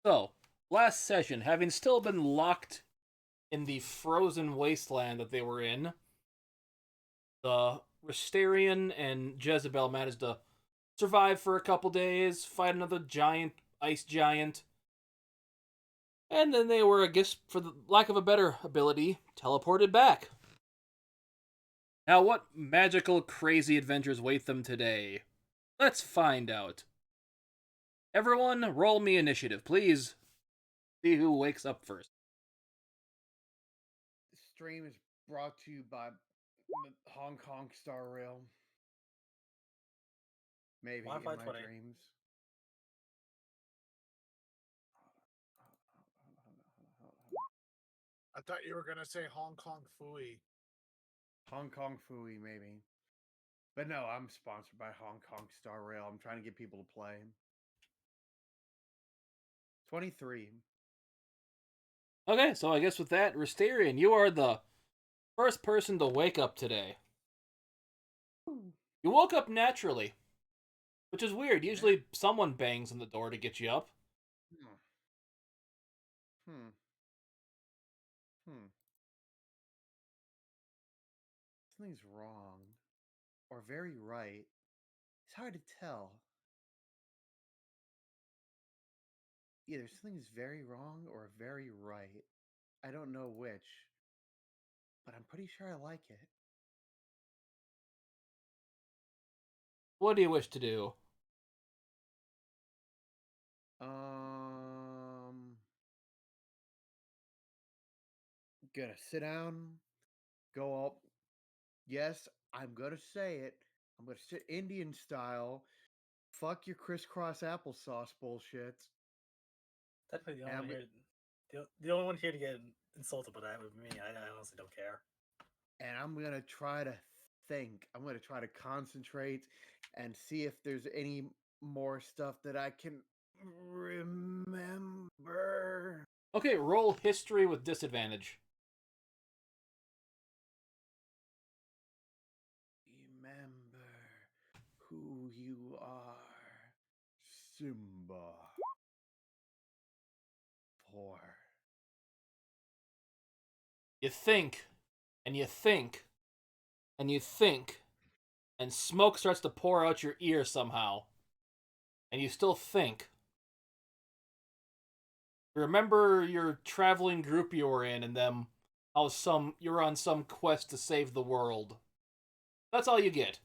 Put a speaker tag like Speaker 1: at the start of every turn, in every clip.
Speaker 1: So, last session, having still been locked in the frozen wasteland that they were in, the Restarian and Jezebel managed to survive for a couple days, fight another giant, ice giant, and then they were, I guess, for the lack of a better ability, teleported back. Now, what magical, crazy adventures wait them today? Let's find out. Everyone, roll me initiative, please. See who wakes up first.
Speaker 2: This stream is brought to you by Hong Kong Star Rail. Maybe
Speaker 3: Wi-Fi
Speaker 2: in my
Speaker 3: 20.
Speaker 2: dreams.
Speaker 4: I thought you were gonna say Hong Kong Fooey.
Speaker 2: Hong Kong Fooey, maybe. But no, I'm sponsored by Hong Kong Star Rail. I'm trying to get people to play. 23.
Speaker 1: Okay, so I guess with that, Restarian, you are the first person to wake up today. You woke up naturally, which is weird. Usually someone bangs on the door to get you up.
Speaker 2: Hmm. Something's wrong. Or very right. It's hard to tell. Either something's very wrong or very right. I don't know which. But I'm pretty sure I like it.
Speaker 1: What do you wish to do?
Speaker 2: Gonna sit down, go up. Yes, I'm gonna say it. I'm gonna sit Indian style. Fuck your crisscross applesauce bullshit.
Speaker 3: Technically, the only
Speaker 2: And
Speaker 3: one here, the only one here to get insulted by that would be me. I honestly don't care.
Speaker 2: and I'm gonna try to think. I'm gonna try to concentrate and see if there's any more stuff that I can remember.
Speaker 1: Okay, roll history with disadvantage.
Speaker 2: Remember who you are, Simba. 4.
Speaker 1: You think, and you think, and you think, and smoke starts to pour out your ear somehow. And you still think. Remember your traveling group you were in and them how you were on some quest to save the world. That's all you get.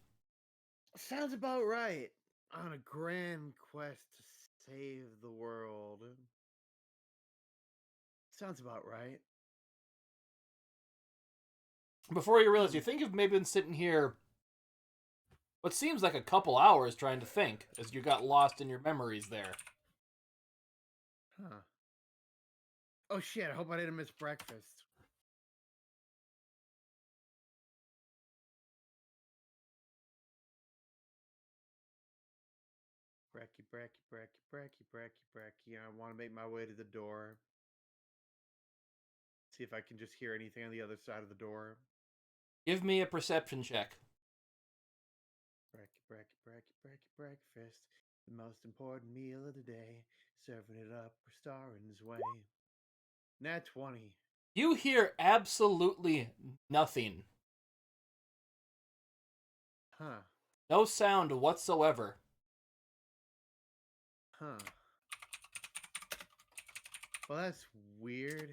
Speaker 2: Sounds about right. On a grand quest to save the world. Sounds about right.
Speaker 1: Before you realize, you think you've maybe been sitting here what seems like a couple hours trying to think as you got lost in your memories there.
Speaker 2: Huh. Oh shit, I hope I didn't miss breakfast. Bracky. I want to make my way to the door. See if I can just hear anything on the other side of the door.
Speaker 1: Give me a perception check.
Speaker 2: Breakfast. The most important meal of the day. Serving it up for Starin's way. Nat 20.
Speaker 1: You hear absolutely nothing.
Speaker 2: Huh.
Speaker 1: No sound whatsoever.
Speaker 2: Huh. Well, that's weird.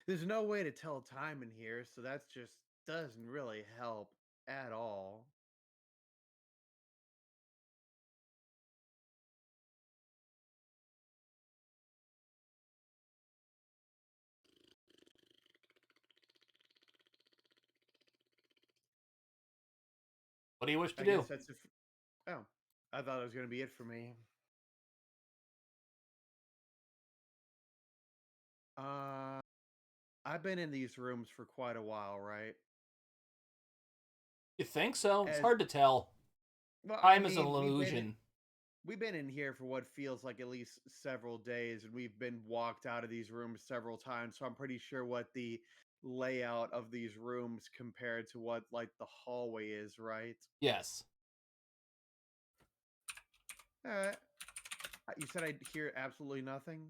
Speaker 2: There's no way to tell time in here, so that's just doesn't really help at all.
Speaker 1: What do you wish to
Speaker 2: I
Speaker 1: do?
Speaker 2: guess that's if. Oh, I thought it was going to be it for me. I've been in these rooms for quite a while, right?
Speaker 1: You think so? It's
Speaker 2: As
Speaker 1: hard to tell.
Speaker 2: well,
Speaker 1: Time is an illusion.
Speaker 2: We've been in here for what feels like at least several days, and we've been walked out of these rooms several times. So I'm pretty sure what the layout of these rooms compared to what like the hallway is, right?
Speaker 1: Yes.
Speaker 2: All right. You said I'd hear absolutely nothing?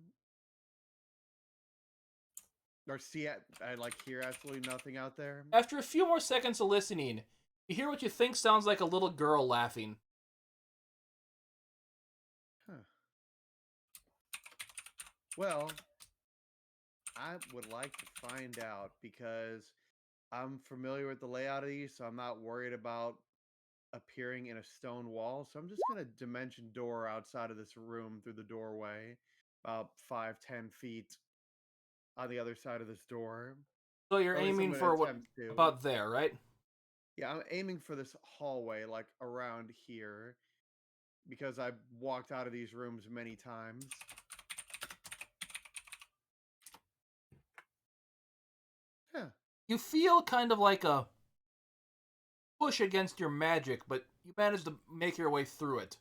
Speaker 2: Or see, I like hear absolutely nothing out there?
Speaker 1: After a few more seconds of listening, you hear what you think sounds like a little girl laughing.
Speaker 2: Huh. Well, I would like to find out because I'm familiar with the layout of these, so I'm not worried about appearing in a stone wall. So I'm just gonna dimension door outside of this room through the doorway, about 5-10 feet on the other side of this door.
Speaker 1: So you're
Speaker 2: Or at least I'm
Speaker 1: aiming
Speaker 2: gonna
Speaker 1: for what
Speaker 2: attempt to.
Speaker 1: about there, right?
Speaker 2: Yeah, I'm aiming for this hallway, like around here, because I've walked out of these rooms many times. Huh.
Speaker 1: You feel kind of like a push against your magic, but you manage to make your way through it.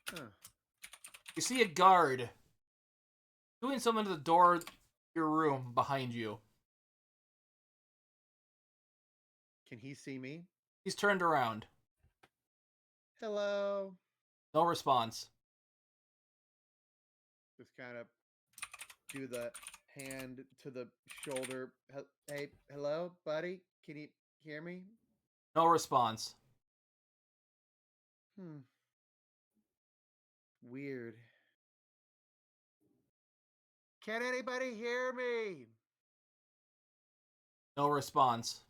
Speaker 2: Huh.
Speaker 1: You see a guard doing something to the door of your room behind you.
Speaker 2: Can he see me?
Speaker 1: He's turned around.
Speaker 2: Hello.
Speaker 1: No response.
Speaker 2: Just kind of do the hand to the shoulder. Hey, hello, buddy. Can you hear me?
Speaker 1: No response.
Speaker 2: Weird. Can anybody hear me?
Speaker 1: No response.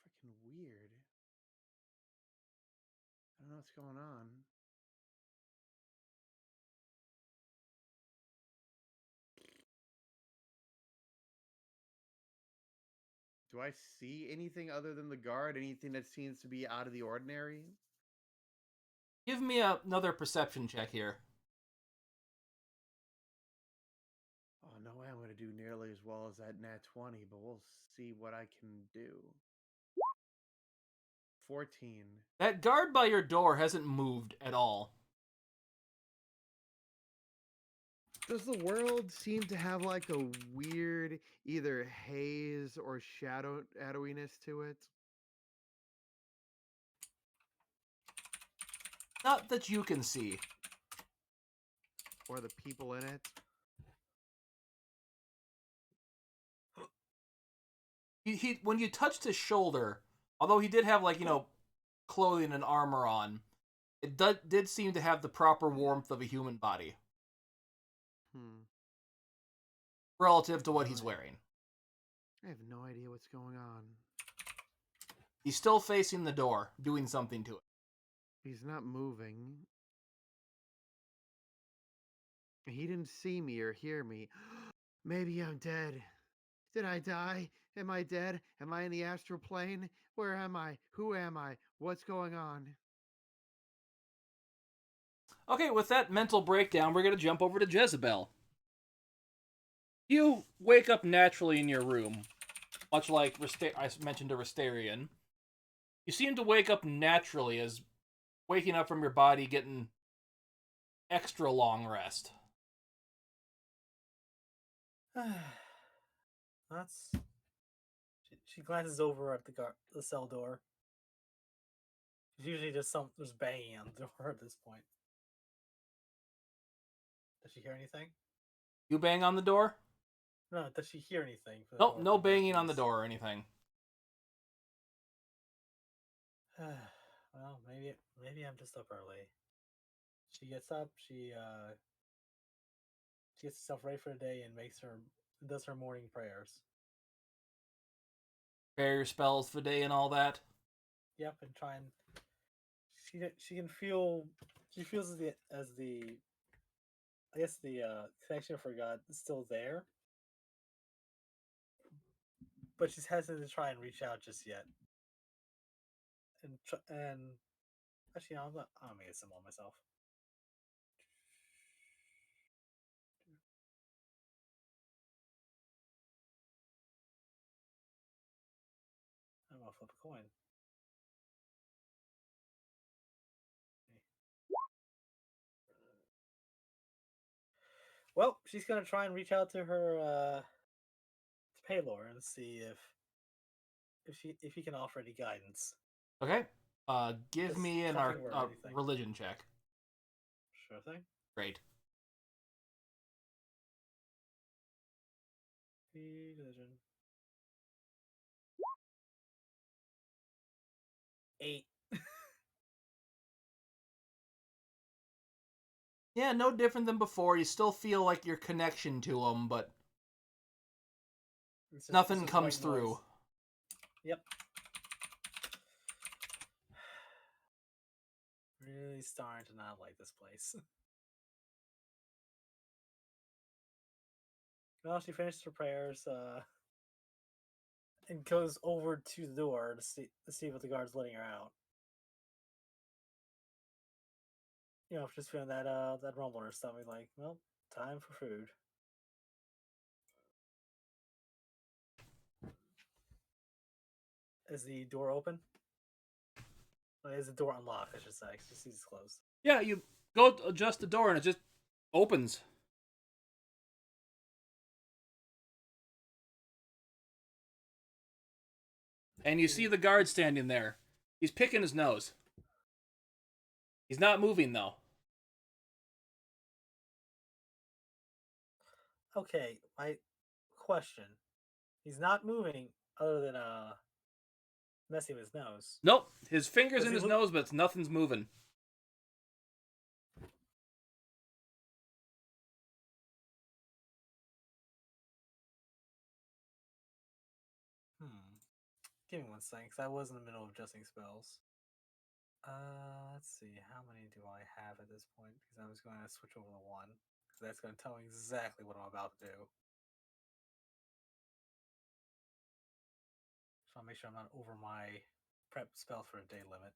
Speaker 2: Freaking weird. I don't know what's going on. Do I see anything other than the guard? Anything that seems to be out of the ordinary?
Speaker 1: Give me another perception check here.
Speaker 2: Oh, no way I'm going to do nearly as well as that nat 20, but we'll see what I can do. 14.
Speaker 1: That guard by your door hasn't moved at all.
Speaker 2: Does the world seem to have like a weird either haze or shadowiness to it?
Speaker 1: Not that you can see.
Speaker 2: Or the people in it?
Speaker 1: He when you touched his shoulder, although he did have clothing and armor on, it did seem to have the proper warmth of a human body relative to what he's wearing.
Speaker 2: I have no idea what's going on.
Speaker 1: He's still facing the door, doing something to it.
Speaker 2: He's not moving. He didn't see me or hear me. Maybe I'm dead. Did I die? Am I dead? Am I in the astral plane? Where am I? Who am I? What's going on?
Speaker 1: Okay, with that mental breakdown, we're going to jump over to Jezebel. You wake up naturally in your room, much like I mentioned to Restarian. You seem to wake up naturally, as waking up from your body getting extra long rest.
Speaker 3: That's. She glances over at the cell door. There's usually there's banging on the door at this point. Does she hear anything?
Speaker 1: You bang on the door?
Speaker 3: No, does she hear anything?
Speaker 1: Nope, no banging on the door or anything.
Speaker 3: Well, maybe I'm just up early. She gets up. She gets herself ready for the day and does her morning prayers.
Speaker 1: Prepare your spells for the day and all that.
Speaker 3: Yep, and try and she can feel she feels as the I guess the connection for God is still there, but she's hesitant to try and reach out just yet. And actually, no, I'm gonna get some on myself. I'm gonna flip a coin. Well, she's gonna try and reach out to her to Paylor and see if he can offer any guidance.
Speaker 1: Okay. Give
Speaker 3: Just
Speaker 1: me an
Speaker 3: something where anything.
Speaker 1: religion check.
Speaker 3: Sure thing.
Speaker 1: Great.
Speaker 3: Religion. 8.
Speaker 1: Yeah, no different than before. You still feel like your connection to them, but
Speaker 3: It's
Speaker 1: nothing
Speaker 3: just
Speaker 1: comes
Speaker 3: white
Speaker 1: through.
Speaker 3: noise. Yep. Really starting to not like this place. Well, she finished her prayers, and goes over to the door to see if the guard's letting her out. You know, just feeling that rumble in her stomach, like, well, time for food. Is the door open? Or is the door unlocked? I should say. 'Cause she sees it's closed.
Speaker 1: Yeah, you go adjust the door and it just opens. And you see the guard standing there. He's picking his nose. He's not moving, though.
Speaker 3: Okay, my question: he's not moving other than messing with his nose.
Speaker 1: Nope. His finger's
Speaker 3: Does
Speaker 1: in
Speaker 3: he
Speaker 1: his
Speaker 3: look-
Speaker 1: nose, but nothing's moving.
Speaker 3: Give me one second, because I was in the middle of adjusting spells. Let's see, how many do I have at this point? Because I was going to switch over to 1, because that's going to tell me exactly what I'm about to do. Just want to make sure I'm not over my prep spell for a day limit.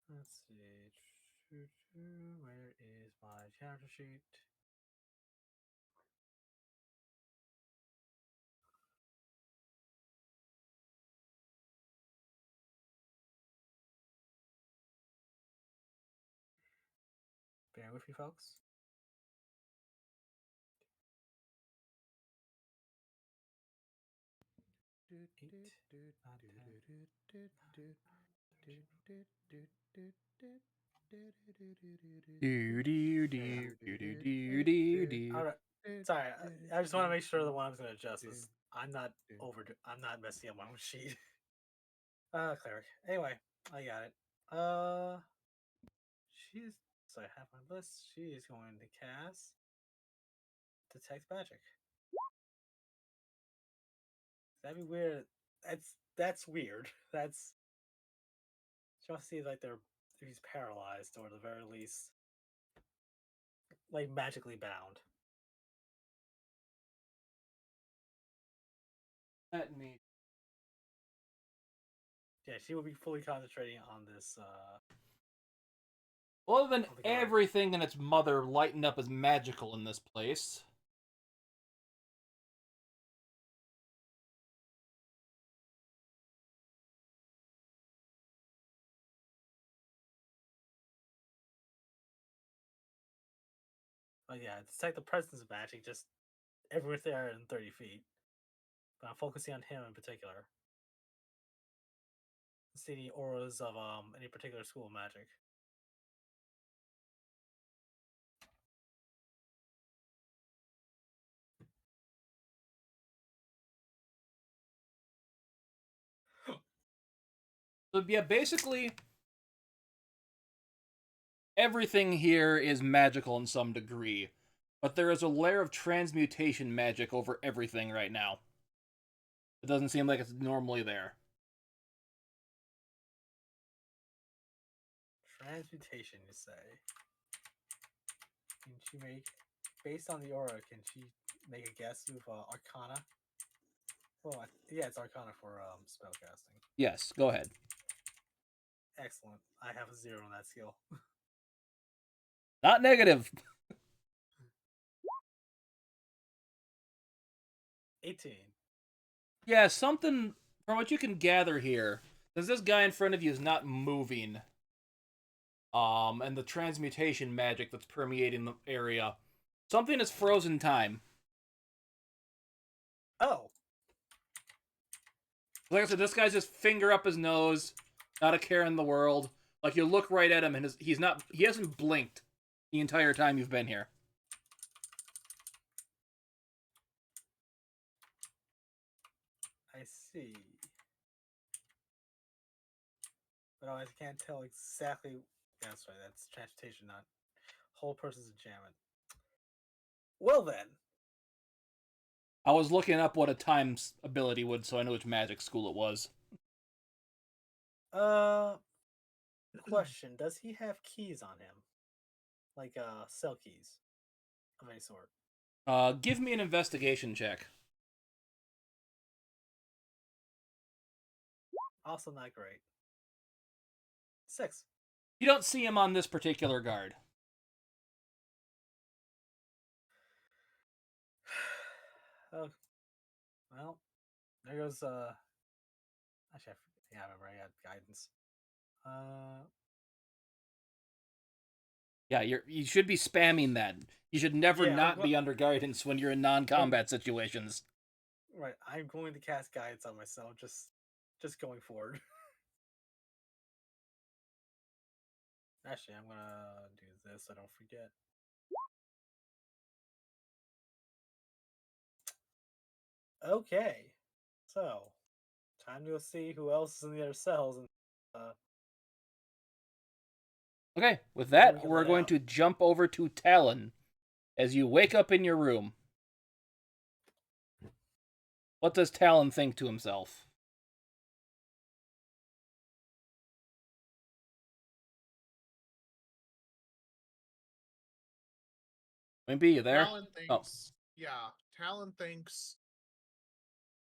Speaker 3: Let's see. Where is my character sheet? Bear with me, folks. All right. Sorry, I just want to make sure the one I'm going to adjust is I'm not I'm not messing up my own sheet. Cleric. Anyway, I got it. She's so I have my list. She is going to cast Detect Magic. That'd be weird. That's weird. That's just see like he's paralyzed or at the very least like magically bound.
Speaker 1: Let me.
Speaker 3: Yeah, she will be fully concentrating on this.
Speaker 1: Other than
Speaker 3: the guard.
Speaker 1: everything and its mother lighting up as magical in this place.
Speaker 3: But yeah, detect the presence of magic just everywhere there in 30 feet. But I'm focusing on him in particular. See any auras of any particular school of magic.
Speaker 1: So yeah, basically everything here is magical in some degree, but there is a layer of transmutation magic over everything right now. It doesn't seem like it's normally there.
Speaker 3: Transmutation, you say? Can she make, based on the aura, can she make a guess of Arcana? Well, yeah, it's Arcana for spellcasting.
Speaker 1: Yes, go ahead.
Speaker 3: Excellent. I have a 0 on that skill.
Speaker 1: Not negative.
Speaker 3: 18.
Speaker 1: Yeah, something from what you can gather here, since this guy in front of you is not moving, and the transmutation magic that's permeating the area, Something is frozen time.
Speaker 3: Oh,
Speaker 1: Like I said, this guy's just finger up his nose, not a care in the world. Like, you look right at him, and he hasn't blinked the entire time you've been here.
Speaker 3: I see. But I can't tell exactly. That's right. That's transportation, not whole person's enchantment. Well then,
Speaker 1: I was looking up what a times ability would, so I know which magic school it was.
Speaker 3: question: does he have keys on him, like cell keys of any sort?
Speaker 1: Give me an investigation check.
Speaker 3: Also not great. 6.
Speaker 1: You don't see him on this particular guard.
Speaker 3: Oh, well, there goes. Actually, I remember I got guidance.
Speaker 1: Yeah, you should be spamming that. You should never
Speaker 3: Yeah,
Speaker 1: not be under guidance when you're in non-combat situations.
Speaker 3: Right, I'm going to cast guidance on myself. Just going forward. Actually, I'm gonna do this so I don't forget. Okay, so time to go see who else is in the other cells and
Speaker 1: Okay, with
Speaker 3: then we
Speaker 1: that,
Speaker 3: can
Speaker 1: we're
Speaker 3: let
Speaker 1: going
Speaker 3: out.
Speaker 1: to jump over to Talon as you wake up in your room. What does Talon think to himself? Wimpy, you there?
Speaker 4: Talon thinks, yeah, Talon thinks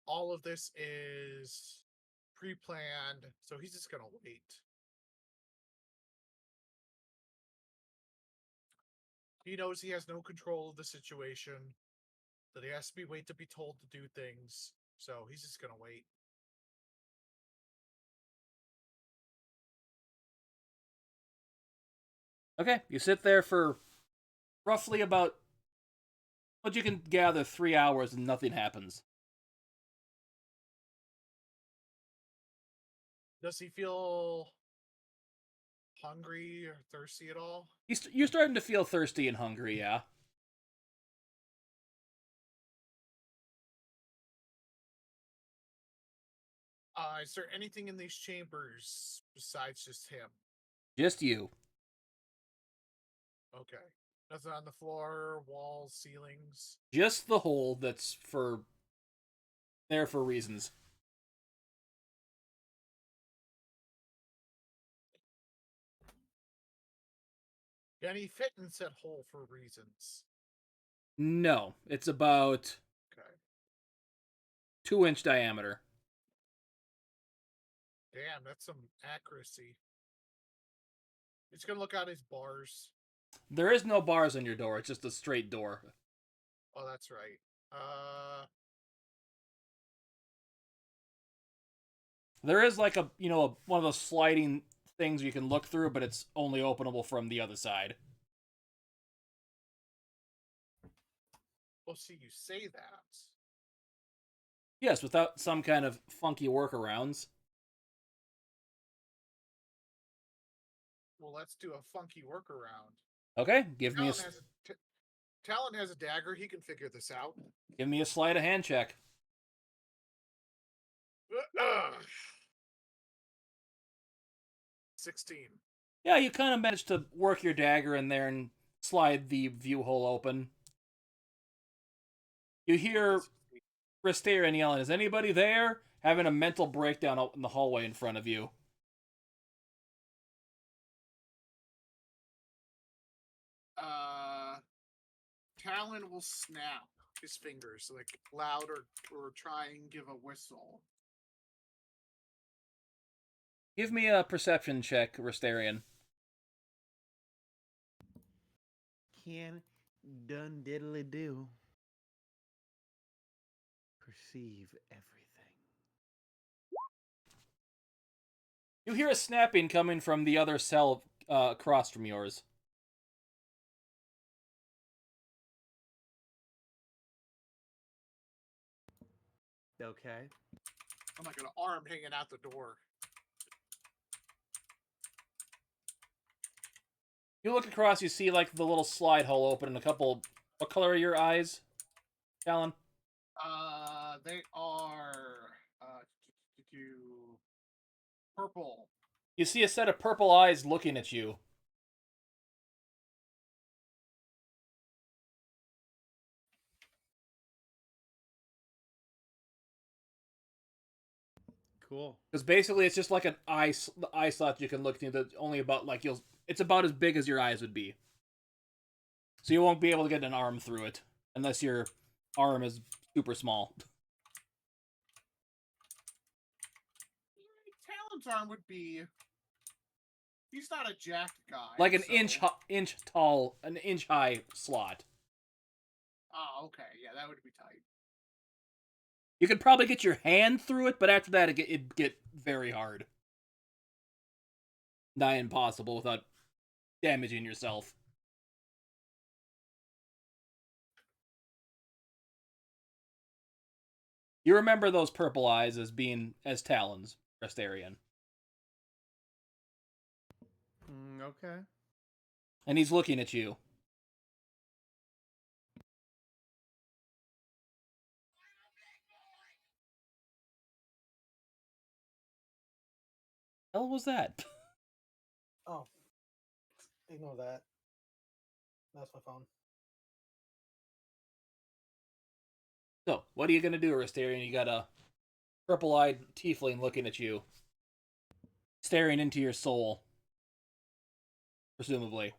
Speaker 4: all of this is pre-planned, so he's just gonna wait. He knows he has no control of the situation, that he has to wait to be told to do things, so he's just gonna wait.
Speaker 1: Okay, you sit there for roughly about what you can gather 3 hours and nothing happens.
Speaker 4: Does he feel hungry or thirsty at all?
Speaker 1: You're starting to feel thirsty and hungry, yeah.
Speaker 4: Is there anything in these chambers besides just him?
Speaker 1: Just you.
Speaker 4: Okay. Nothing on the floor, walls, ceilings.
Speaker 1: Just the hole that's there for reasons.
Speaker 4: And he fit in said hole for reasons.
Speaker 1: No, it's about
Speaker 4: Okay.
Speaker 1: 2-inch diameter.
Speaker 4: Damn, that's some accuracy. He's gonna look out his bars.
Speaker 1: There is no bars on your door, it's just a straight door.
Speaker 4: Oh, that's right.
Speaker 1: There is like one of those sliding things you can look through, but it's only openable from the other side.
Speaker 4: Well, see, you say that.
Speaker 1: Yes, without some kind of funky workarounds.
Speaker 4: Well, let's do a funky workaround.
Speaker 1: Okay, give me
Speaker 4: Talon has a dagger. He can figure this out.
Speaker 1: a sleight of hand check.
Speaker 4: 16.
Speaker 1: Yeah, you kind of managed to work your dagger in there and slide the view hole open. You hear Ristarian yelling, "Is anybody there?" Having a mental breakdown out in the hallway in front of you.
Speaker 4: Talon will snap his fingers like loud or try and give a whistle.
Speaker 1: Give me a perception check, Ristarian.
Speaker 2: Can done diddly do. Perceive everything.
Speaker 1: You hear a snapping coming from the other cell across from yours.
Speaker 2: Okay.
Speaker 4: I'm like an arm hanging out the door.
Speaker 1: You look across, you see like the little slide hole open and a couple. What color are your eyes, Alan?
Speaker 4: They are purple.
Speaker 1: You see a set of purple eyes looking at you.
Speaker 2: Cool.
Speaker 1: Because basically, it's just like an eye slot you can look into. That's only about like you'll. It's about as big as your eyes would be. So you won't be able to get an arm through it unless your arm is super small.
Speaker 4: Talon's arm would be. He's not a jacked guy.
Speaker 1: Like an
Speaker 4: so...
Speaker 1: inch tall, an inch high slot.
Speaker 4: Oh, okay. Yeah, that would be tight.
Speaker 1: You could probably get your hand through it, but after that, it'd get very hard. Nigh impossible without damaging yourself. You remember those purple eyes as being as talons, Restarian.
Speaker 2: Okay.
Speaker 1: And he's looking at you. Hell was that?
Speaker 3: Oh, ignore that. That's my phone.
Speaker 1: So, what are you gonna do, Restarian? You got a purple-eyed tiefling looking at you, staring into your soul, presumably.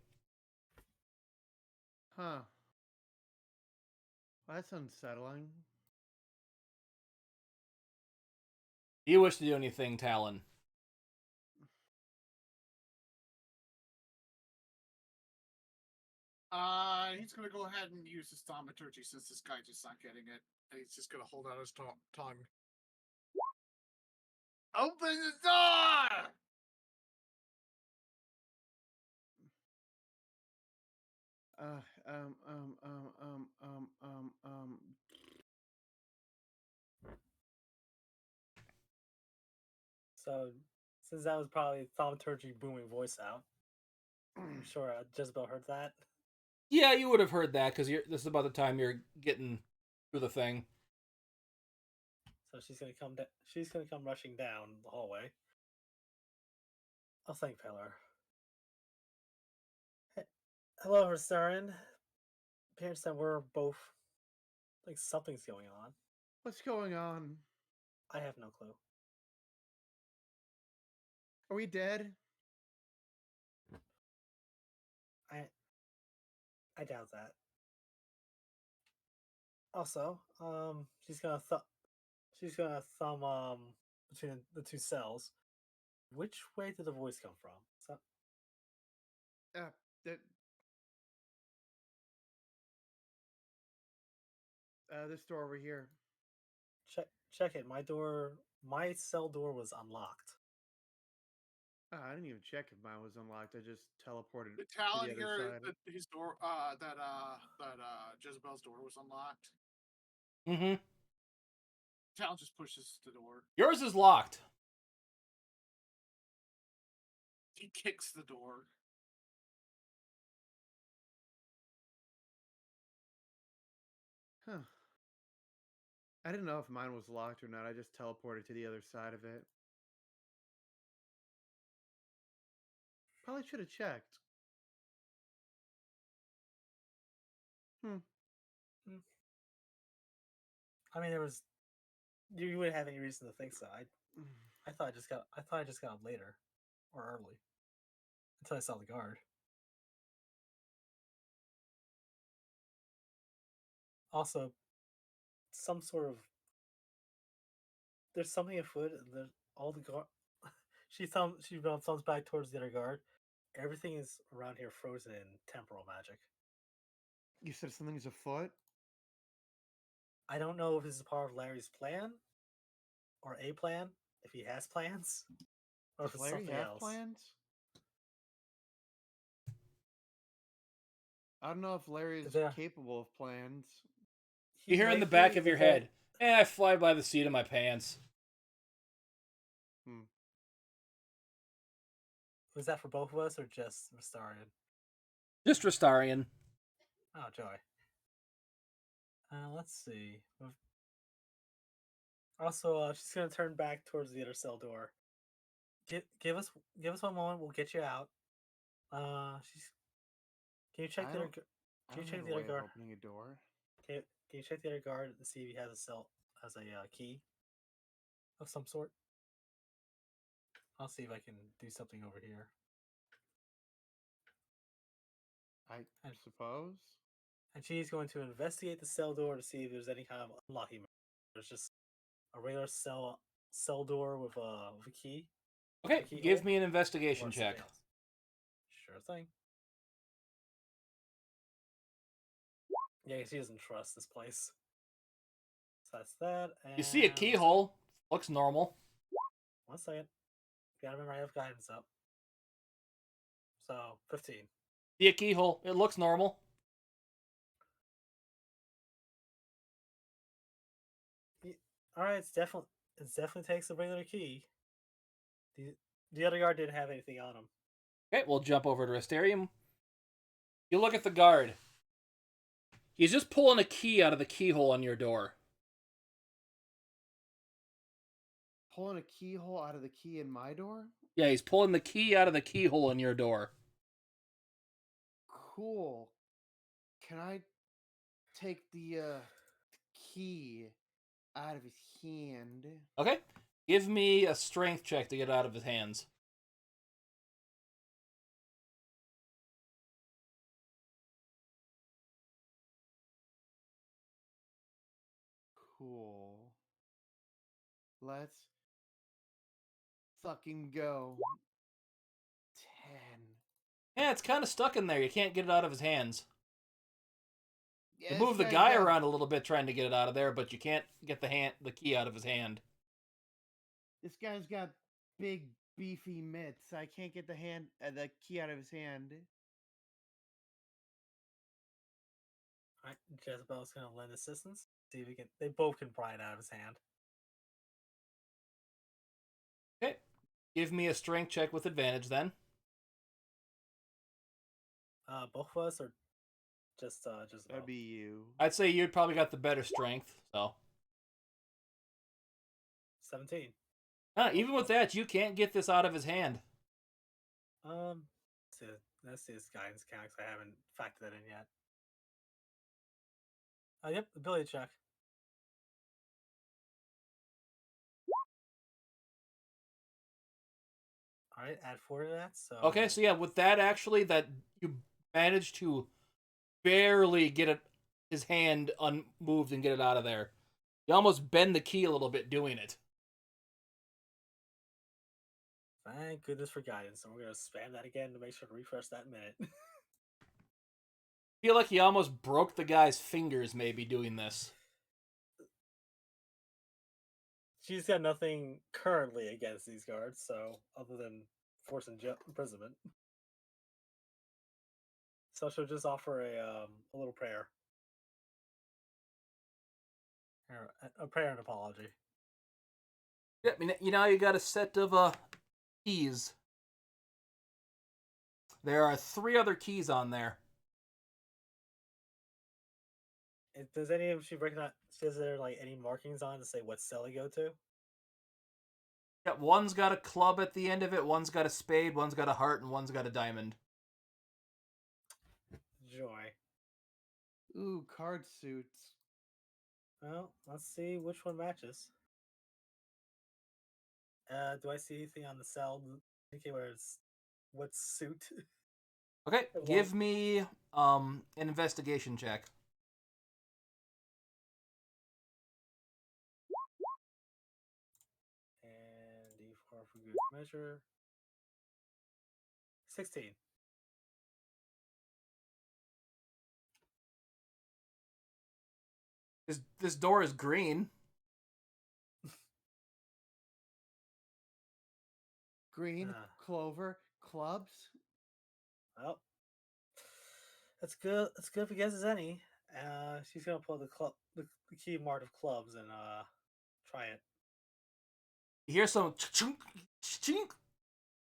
Speaker 2: Huh. Well, that's unsettling.
Speaker 1: Do you wish to do anything, Talon?
Speaker 4: He's gonna go ahead and use his thaumaturgy since this guy just not getting it. And he's just gonna hold out his tongue. Open the door!
Speaker 2: Um, um, um, um, um, um, um.
Speaker 3: So, since that was probably thaumaturgy booming voice out, I'm sure Jezebel heard that.
Speaker 1: Yeah, you would have heard that because this is about the time you're getting through the thing.
Speaker 3: So she's gonna come. She's gonna come rushing down the hallway. I'll thank Peller. Hello, Restarian. Appears that we're both like something's going on.
Speaker 2: What's going on?
Speaker 3: I have no clue.
Speaker 2: Are we dead?
Speaker 3: I doubt that. Also, she's gonna thumb between the two cells. Which way did the voice come from? So,
Speaker 2: That. This door over here.
Speaker 3: check it. My cell door was unlocked.
Speaker 2: I didn't even check if mine was unlocked. I just teleported
Speaker 4: The
Speaker 2: to
Speaker 4: Talon
Speaker 2: the other
Speaker 4: here,
Speaker 2: side.
Speaker 4: his door, that Jezebel's door was unlocked.
Speaker 1: Mm-hmm.
Speaker 4: Talon just pushes the door.
Speaker 1: Yours is locked.
Speaker 4: He kicks the door.
Speaker 2: Huh. I didn't know if mine was locked or not. I just teleported to the other side of it. Probably should have checked.
Speaker 3: I mean, you wouldn't have any reason to think so. I thought I just got up later or early until I saw the guard. Also, some sort of there's something afoot. All the guard. She thumbs back towards the other guard. Everything is around here frozen in temporal magic.
Speaker 2: You said something's afoot?
Speaker 3: I don't know if this is part of Larry's plan or a plan, if he has plans, or if
Speaker 2: Does
Speaker 3: it's
Speaker 2: Larry
Speaker 3: something
Speaker 2: have
Speaker 3: else.
Speaker 2: plans? I don't know if Larry is
Speaker 3: There-
Speaker 2: capable of plans.
Speaker 1: You hear in
Speaker 3: might
Speaker 1: the back
Speaker 3: be,
Speaker 1: of your
Speaker 3: but then-
Speaker 1: head, I fly by the seat of my pants.
Speaker 3: Was that for both of us or just Restarian?
Speaker 1: Just Restarian.
Speaker 3: Oh, joy. Let's see. Also, she's gonna turn back towards the other cell door. Give us 1 moment. We'll get you out. She's. Can you check
Speaker 2: I
Speaker 3: the other?
Speaker 2: don't, I
Speaker 3: Can you
Speaker 2: don't
Speaker 3: check
Speaker 2: have
Speaker 3: the
Speaker 2: a
Speaker 3: other
Speaker 2: way of
Speaker 3: guard?
Speaker 2: opening a door.
Speaker 3: Can you check the other guard to see if he has a key of some sort? I'll see if I can do something over here.
Speaker 2: I
Speaker 3: And-
Speaker 2: suppose.
Speaker 3: And she's going to investigate the cell door to see if there's any kind of unlocking. There's just a regular cell door with a key.
Speaker 1: Okay,
Speaker 3: keyhole,
Speaker 1: give me an
Speaker 3: or
Speaker 1: investigation check.
Speaker 3: something else. Sure thing. Yeah, 'cause he doesn't trust this place. So that's that. And
Speaker 1: You see a keyhole. Looks normal.
Speaker 3: 1 second. Gotta remember I have guidance up. So 15.
Speaker 1: See a keyhole. It looks normal.
Speaker 3: All right, it definitely takes a regular key. The other guard didn't have anything on him.
Speaker 1: Okay, we'll jump over to Restarium. You look at the guard. He's just pulling a key out of the keyhole on your door.
Speaker 2: Pulling a keyhole out of the key in my door?
Speaker 1: Yeah, he's pulling the key out of the keyhole in your door.
Speaker 2: Cool. Can I take the key out of his hand?
Speaker 1: Okay, give me a strength check to get out of his hands.
Speaker 2: Cool. Let's fucking go. 10.
Speaker 1: Yeah, it's kind of stuck in there. You can't get it out of his hands.
Speaker 2: Yeah,
Speaker 1: You
Speaker 2: this
Speaker 1: move the
Speaker 2: guy's
Speaker 1: guy
Speaker 2: got-
Speaker 1: around a little bit trying to get it out of there, but you can't get the key out of his hand.
Speaker 2: This guy's got big beefy mitts. I can't get the key out of his hand.
Speaker 3: All right, Jezebel's gonna lend assistance. See if we can. They both can pry it out of his hand.
Speaker 1: Okay, give me a strength check with advantage then.
Speaker 3: Both of us, or just Jezebel?
Speaker 2: That'd be you.
Speaker 1: I'd say you'd probably got the better strength, so.
Speaker 3: 17.
Speaker 1: Even with that, you can't get this out of his hand.
Speaker 3: Let's see his guidance count 'cause I haven't factored that in yet. Yep, ability check. All right, add 4 to that. So
Speaker 1: Okay, so yeah, with that actually, that you managed to barely get his hand unmoved and get it out of there. You almost bend the key a little bit doing it.
Speaker 3: thank goodness for guidance, and we're gonna spam that again to make sure to refresh that minute.
Speaker 1: Feel like he almost broke the guy's fingers maybe doing this.
Speaker 3: She's got nothing currently against these guards, so other than forcing imprisonment, so she'll just offer a little prayer, or a prayer and apology.
Speaker 1: Yeah, I mean, you got a set of keys. There are 3 other keys on there.
Speaker 3: Does any of she recognize? Is there like any markings on to say what cell he go to?
Speaker 1: Yeah, one's got a club at the end of it, one's got a spade, one's got a heart, and one's got a diamond.
Speaker 3: Joy.
Speaker 2: Ooh, card suits.
Speaker 3: Well, let's see which one matches. Do I see anything on the cell indicate where it's what suit?
Speaker 1: Okay,
Speaker 3: Well-
Speaker 1: give me an investigation check.
Speaker 3: And D4 for good measure. 16.
Speaker 1: This door is green.
Speaker 2: Green,
Speaker 3: Ah.
Speaker 2: clover, clubs.
Speaker 3: Well, that's good. That's good if he guesses any. She's gonna pull the key marked of clubs and try it.
Speaker 1: You hear some chink, chink,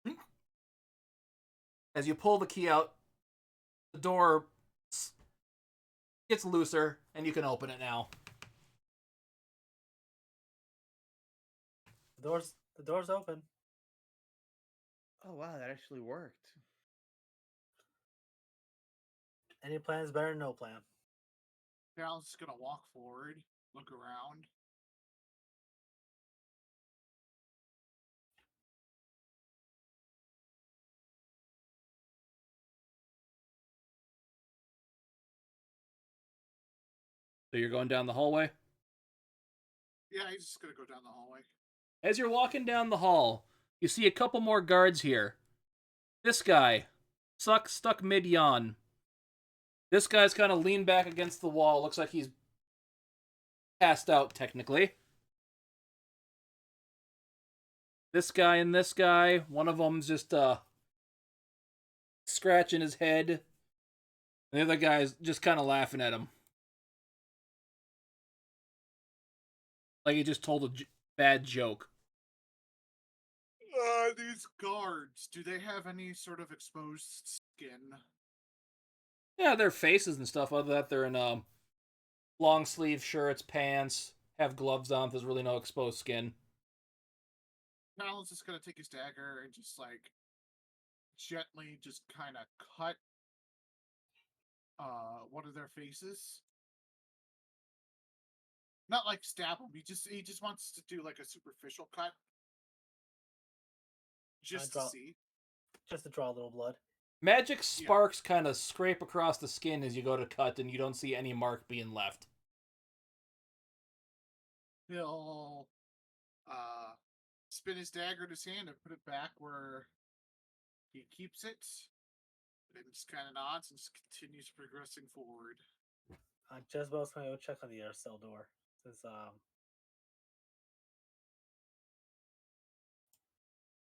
Speaker 1: chink. As you pull the key out, the door gets looser, and you can open it now.
Speaker 3: The door's open.
Speaker 2: Oh wow, that actually worked.
Speaker 3: Any plan is better than no plan.
Speaker 4: Talon's just gonna walk forward, look around.
Speaker 1: So you're going down the hallway?
Speaker 4: Yeah, he's just gonna go down the hallway.
Speaker 1: As you're walking down the hall, you see a couple more guards here. This guy, stuck mid-yawn. This guy's kind of leaned back against the wall. Looks like he's passed out, technically. This guy and this guy, one of them's just scratching his head. And the other guy's just kind of laughing at him. Like he just told a bad joke.
Speaker 4: These guards, do they have any sort of exposed skin?
Speaker 1: Yeah, their faces and stuff. Other than that, they're in long sleeve shirts, pants, have gloves on. There's really no exposed skin.
Speaker 4: Talon's just gonna take his dagger and just like gently just kind of cut one of their faces. Not like stab him. He just wants to do like a superficial cut, just to see.
Speaker 3: Just to draw a little blood.
Speaker 1: Magic sparks kind of scrape across the skin as you go to cut, and you don't see any mark being left.
Speaker 4: He'll spin his dagger in his hand and put it back where he keeps it. And just kind of nods and just continues progressing forward.
Speaker 3: Jezebel's gonna go check on the cell door. Since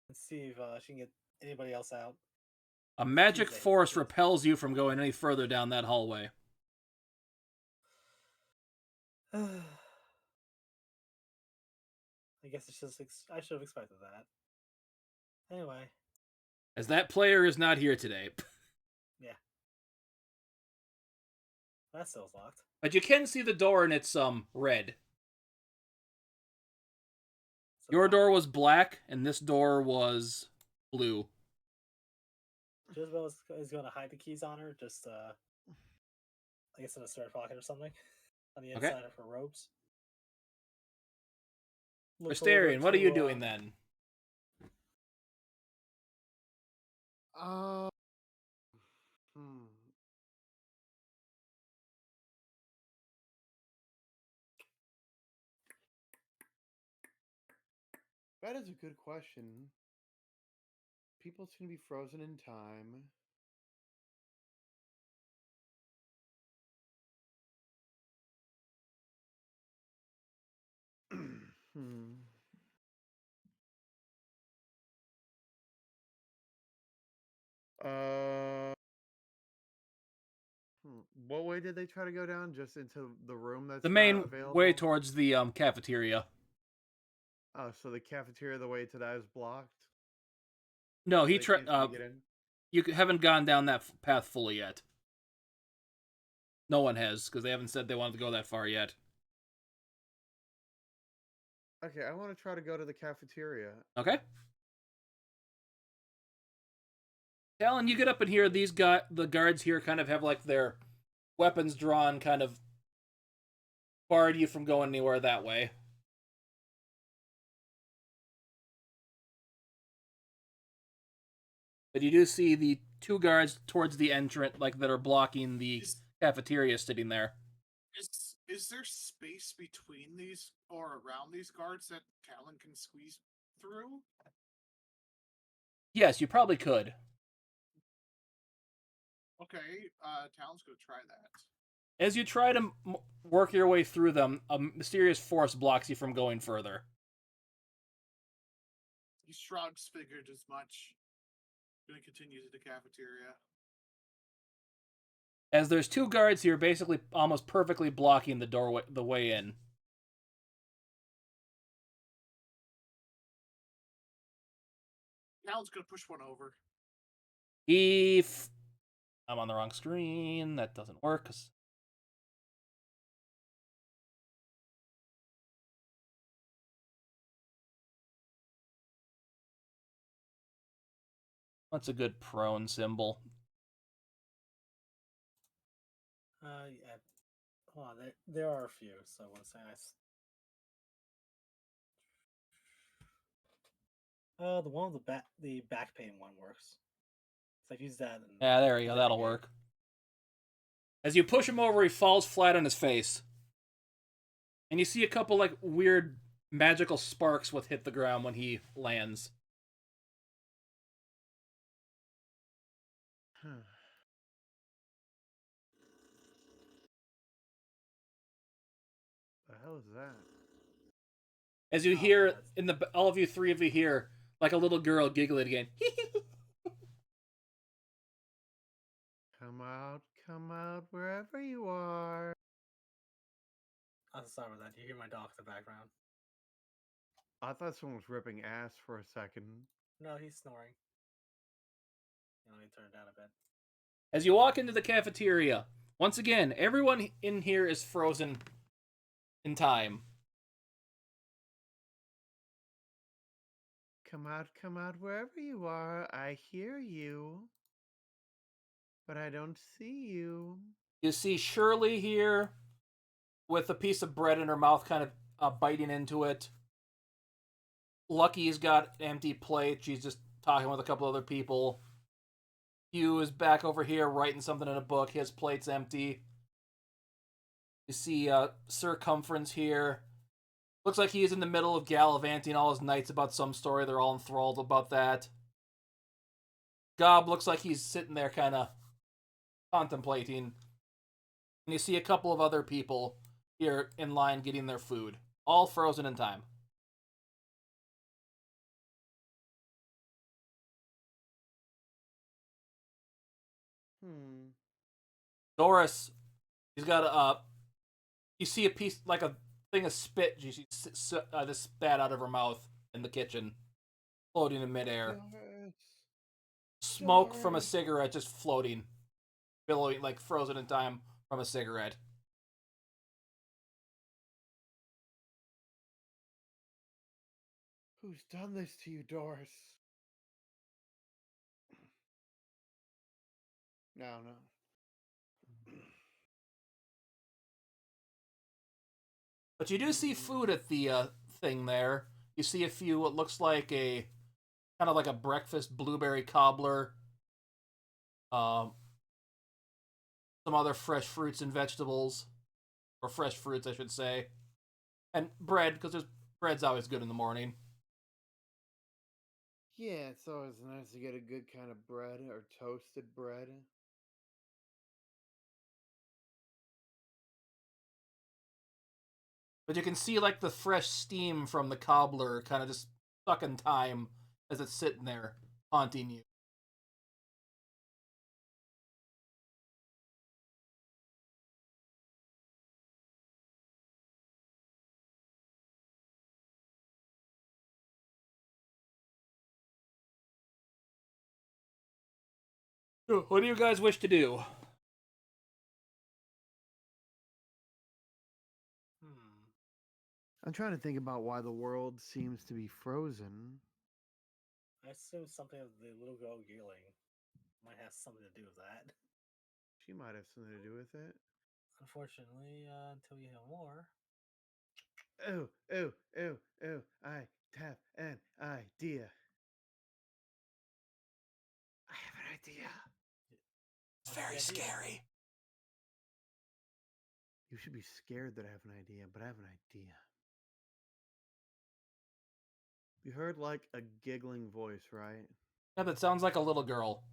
Speaker 3: let's see if she can get anybody else out.
Speaker 1: A magic force repels you from going any further down that hallway.
Speaker 3: I guess it's just I should have expected that. Anyway.
Speaker 1: As that player is not here today.
Speaker 3: Yeah. That cell's locked.
Speaker 1: But you can see the door and it's red.
Speaker 3: So
Speaker 1: Your door was black and this door was blue.
Speaker 3: Jezebel is going to hide the keys on her, just I guess in a skirt pocket or something, on the inside of her robes.
Speaker 1: Mysterian, what are you doing then?
Speaker 2: That is a good question. People seem to be frozen in time. What way did they try to go down? Just into the room that's
Speaker 1: the main
Speaker 2: available?
Speaker 1: way towards the cafeteria.
Speaker 2: Oh, so the cafeteria, the way to that is blocked?
Speaker 1: No,
Speaker 2: So
Speaker 1: he
Speaker 2: they
Speaker 1: tried.
Speaker 2: can't get in?
Speaker 1: You haven't gone down that path fully yet. No one has, because they haven't said they wanted to go that far yet.
Speaker 2: Okay, I want to try to go to the cafeteria.
Speaker 1: Okay. Talon, you get up in here. The guards here kind of have like their weapons drawn, kind of barred you from going anywhere that way. But you do see the two guards towards the entrance, like that are blocking the cafeteria, sitting there.
Speaker 4: Is there space between these or around these guards that Talon can squeeze through?
Speaker 1: Yes, you probably could.
Speaker 4: Okay, Talon's gonna try that.
Speaker 1: As you try to work your way through them, a mysterious force blocks you from going further.
Speaker 4: He shrugs, figured as much. Gonna continue to the cafeteria.
Speaker 1: as there's two guards here basically almost perfectly blocking the doorway, the way in.
Speaker 4: Talon's gonna push one over.
Speaker 1: If I'm on the wrong screen, that doesn't work. What's a good prone symbol?
Speaker 3: Yeah. Hold on, there are a few, so I want to say the one with the back pain one works. So I've used that.
Speaker 1: Yeah, there you go. That'll work. As you push him over, he falls flat on his face. And you see a couple like weird magical sparks with hit the ground when he lands.
Speaker 2: The hell is that?
Speaker 1: As you hear in the all of you three of you hear like a little girl giggling again.
Speaker 2: Come out, wherever you are.
Speaker 3: I'm sorry about that. You hear my dog in the background?
Speaker 2: I thought someone was ripping ass for a second.
Speaker 3: No, he's snoring. Let me turn it down a bit.
Speaker 1: As you walk into the cafeteria, once again, everyone in here is frozen in time.
Speaker 2: Come out, wherever you are. I hear you, but I don't see you.
Speaker 1: You see Shirley here with a piece of bread in her mouth, kind of biting into it. Lucky's got an empty plate. She's just talking with a couple other people. Hugh is back over here writing something in a book. His plate's empty. You see Circumference here. Looks like he is in the middle of gallivanting all his knights about some story. They're all enthralled about that. Gob looks like he's sitting there kind of contemplating. And you see a couple of other people here in line getting their food. All frozen in time. Doris, he's got a. You see a piece, like a thing of spit. You see this spat out of her mouth in the kitchen, floating in midair. Smoke from a cigarette just floating, billowing, like frozen in time from a cigarette.
Speaker 2: Who's done this to you, Doris? No.
Speaker 1: But you do see food at the thing there. You see a few, what looks like a kind of like a breakfast blueberry cobbler. Some other fresh fruits and vegetables, or fresh fruits, I should say, and bread, because bread's always good in the morning.
Speaker 2: Yeah, it's always nice to get a good kind of bread or toasted bread.
Speaker 1: But you can see like the fresh steam from the cobbler kind of just stuck in time as it's sitting there haunting you. What do you guys wish to do?
Speaker 2: I'm trying to think about why the world seems to be frozen.
Speaker 3: I assume something of the little girl giggling might have something to do with that.
Speaker 2: She might have something to do with it.
Speaker 3: Unfortunately, until you hear more.
Speaker 2: Oh, I have an idea. I have an idea.
Speaker 1: It's very scary.
Speaker 2: You should be scared that I have an idea, but I have an idea. You heard like a giggling voice, right?
Speaker 1: Yeah, that sounds like a little girl.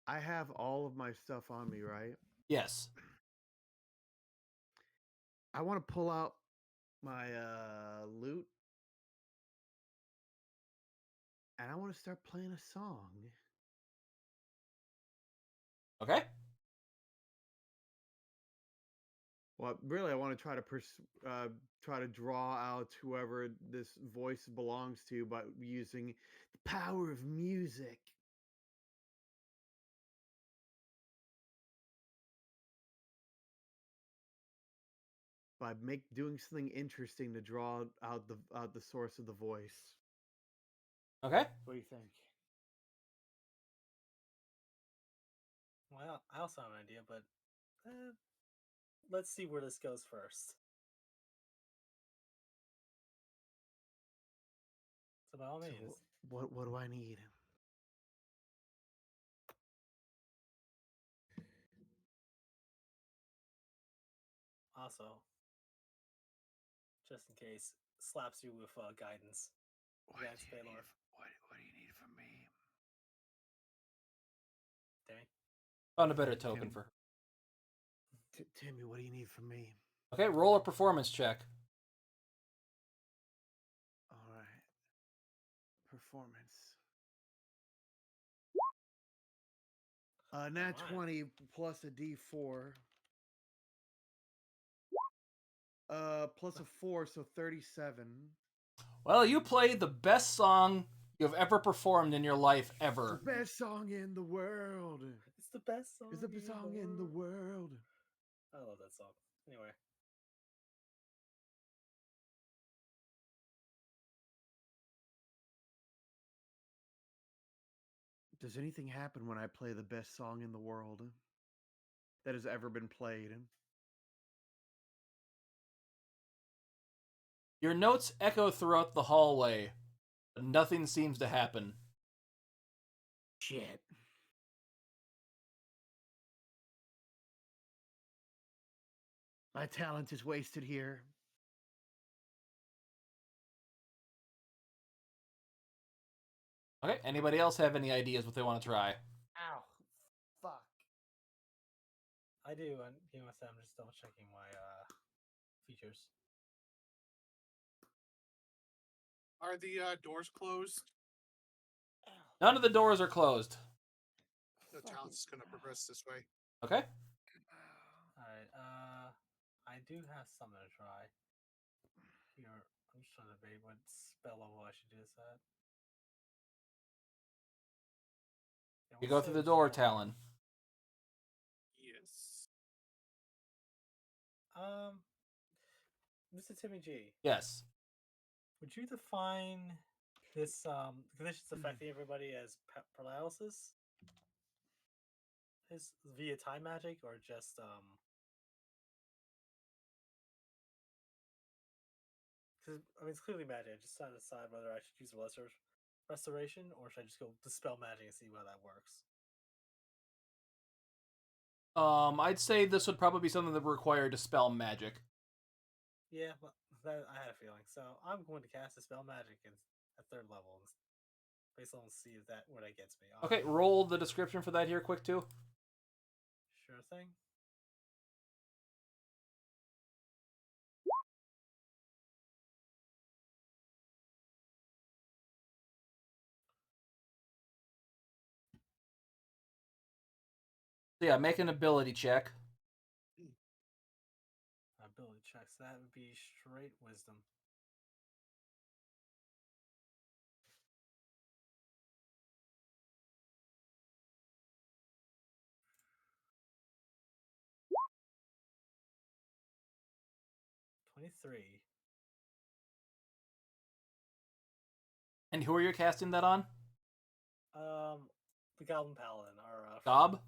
Speaker 2: I have all of my stuff on me, right?
Speaker 1: Yes.
Speaker 2: I want to pull out my lute and I want to start playing a song.
Speaker 1: Okay.
Speaker 2: Well, really, I want to try to draw out whoever this voice belongs to by using the power of music. By doing something interesting to draw out the source of the voice.
Speaker 1: Okay.
Speaker 2: What do you think?
Speaker 3: Well, I also have an idea, but let's see where this goes first. So by all means,
Speaker 2: So what do I need?
Speaker 3: also, just in case, slaps you with guidance. Advanced Baylor.
Speaker 2: What do you need from me?
Speaker 3: Timmy?
Speaker 1: Found a better token
Speaker 2: Tim.
Speaker 1: for her.
Speaker 2: Timmy, what do you need from me?
Speaker 1: Okay, roll a performance check.
Speaker 2: All right. Performance. Nat 20 plus a D4. Plus a 4, so 37.
Speaker 1: Well, you played the best song you've ever performed in your life ever.
Speaker 2: The best song in the world.
Speaker 3: It's the best song.
Speaker 2: It's the best song in the world.
Speaker 3: I love that song. Anyway.
Speaker 2: Does anything happen when I play the best song in the world that has ever been played?
Speaker 1: Your notes echo throughout the hallway, but nothing seems to happen.
Speaker 2: Shit. My talent is wasted here.
Speaker 1: Okay, anybody else have any ideas what they want to try?
Speaker 2: Ow. Fuck.
Speaker 3: I do, and you know what, I'm just double checking my features.
Speaker 4: Are the doors closed?
Speaker 1: None of the doors are closed.
Speaker 4: The talent's just gonna progress this way.
Speaker 1: Okay.
Speaker 3: Alright, I do have something to try. Here, I'm just trying to debate what spell level I should do this at. Yeah,
Speaker 1: You
Speaker 3: we'll
Speaker 1: go
Speaker 3: say
Speaker 1: through the
Speaker 3: it's
Speaker 1: door,
Speaker 3: 4.
Speaker 1: Talon.
Speaker 4: Yes.
Speaker 3: Mr. Timmy G,
Speaker 1: Yes.
Speaker 3: would you define this conditions affecting everybody as paralysis? Is via time magic or just because I mean it's clearly magic. I just trying to decide whether I should use lesser restoration or should I just go dispel magic and see how that works.
Speaker 1: I'd say this would probably be something that would require dispel magic.
Speaker 3: Yeah, well, that, I had a feeling. So I'm going to cast dispel magic at 3rd level and basically see if that where that gets me.
Speaker 1: Okay, roll the description for that here quick too.
Speaker 3: Sure thing.
Speaker 1: So yeah, make an ability check.
Speaker 3: Ability checks. That would be straight wisdom. $23.
Speaker 1: And who are you casting that on?
Speaker 3: The Goblin Paladin, or
Speaker 1: Gob?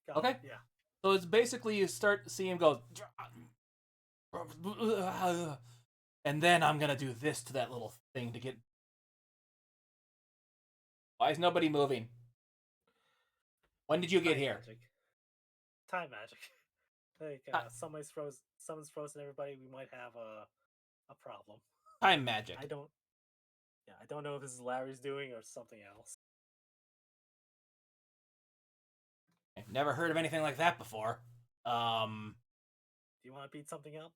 Speaker 3: Goblin,
Speaker 1: Okay.
Speaker 3: yeah.
Speaker 1: So it's basically you start seeing him go, and then I'm gonna do this to that little thing to get. Why is nobody moving? When did you get
Speaker 3: Time
Speaker 1: here?
Speaker 3: Magic. Time magic. Like someone's frozen everybody. We might have a problem.
Speaker 1: Time magic.
Speaker 3: I don't know if this is Larry's doing or something else.
Speaker 1: I've never heard of anything like that before.
Speaker 3: Do you want to beat something up?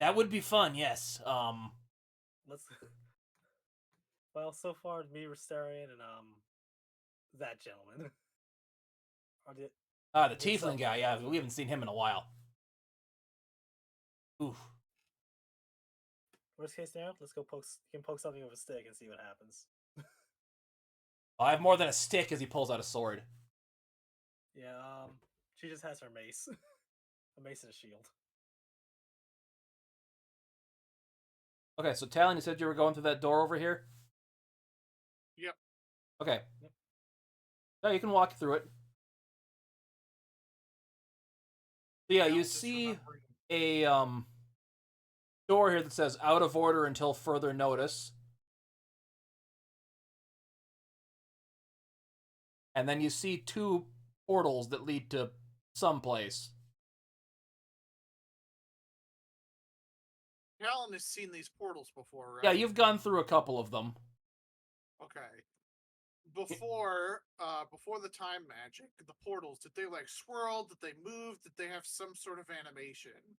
Speaker 1: That would be fun, yes.
Speaker 3: Let's. Well, so far me, Restarian, and that gentleman. Are the
Speaker 1: The tiefling guy, yeah, we haven't seen him in a while. Oof.
Speaker 3: Worst case scenario, let's go poke. You can poke something with a stick and see what happens.
Speaker 1: I have more than a stick as he pulls out a sword.
Speaker 3: Yeah, she just has her mace. A mace and a shield.
Speaker 1: Okay, so Talon, you said you were going through that door over here?
Speaker 4: Yep.
Speaker 1: Okay.
Speaker 3: Yep.
Speaker 1: Yeah, you can walk through it. So yeah,
Speaker 4: Now
Speaker 1: you
Speaker 4: just
Speaker 1: see
Speaker 4: remembering-
Speaker 1: a door here that says out of order until further notice. And then you see 2 portals that lead to someplace.
Speaker 4: Talon has seen these portals before, right?
Speaker 1: Yeah, you've gone through a couple of them.
Speaker 4: Okay. Before the time magic, the portals, did they like swirl? Did they move? Did they have some sort of animation?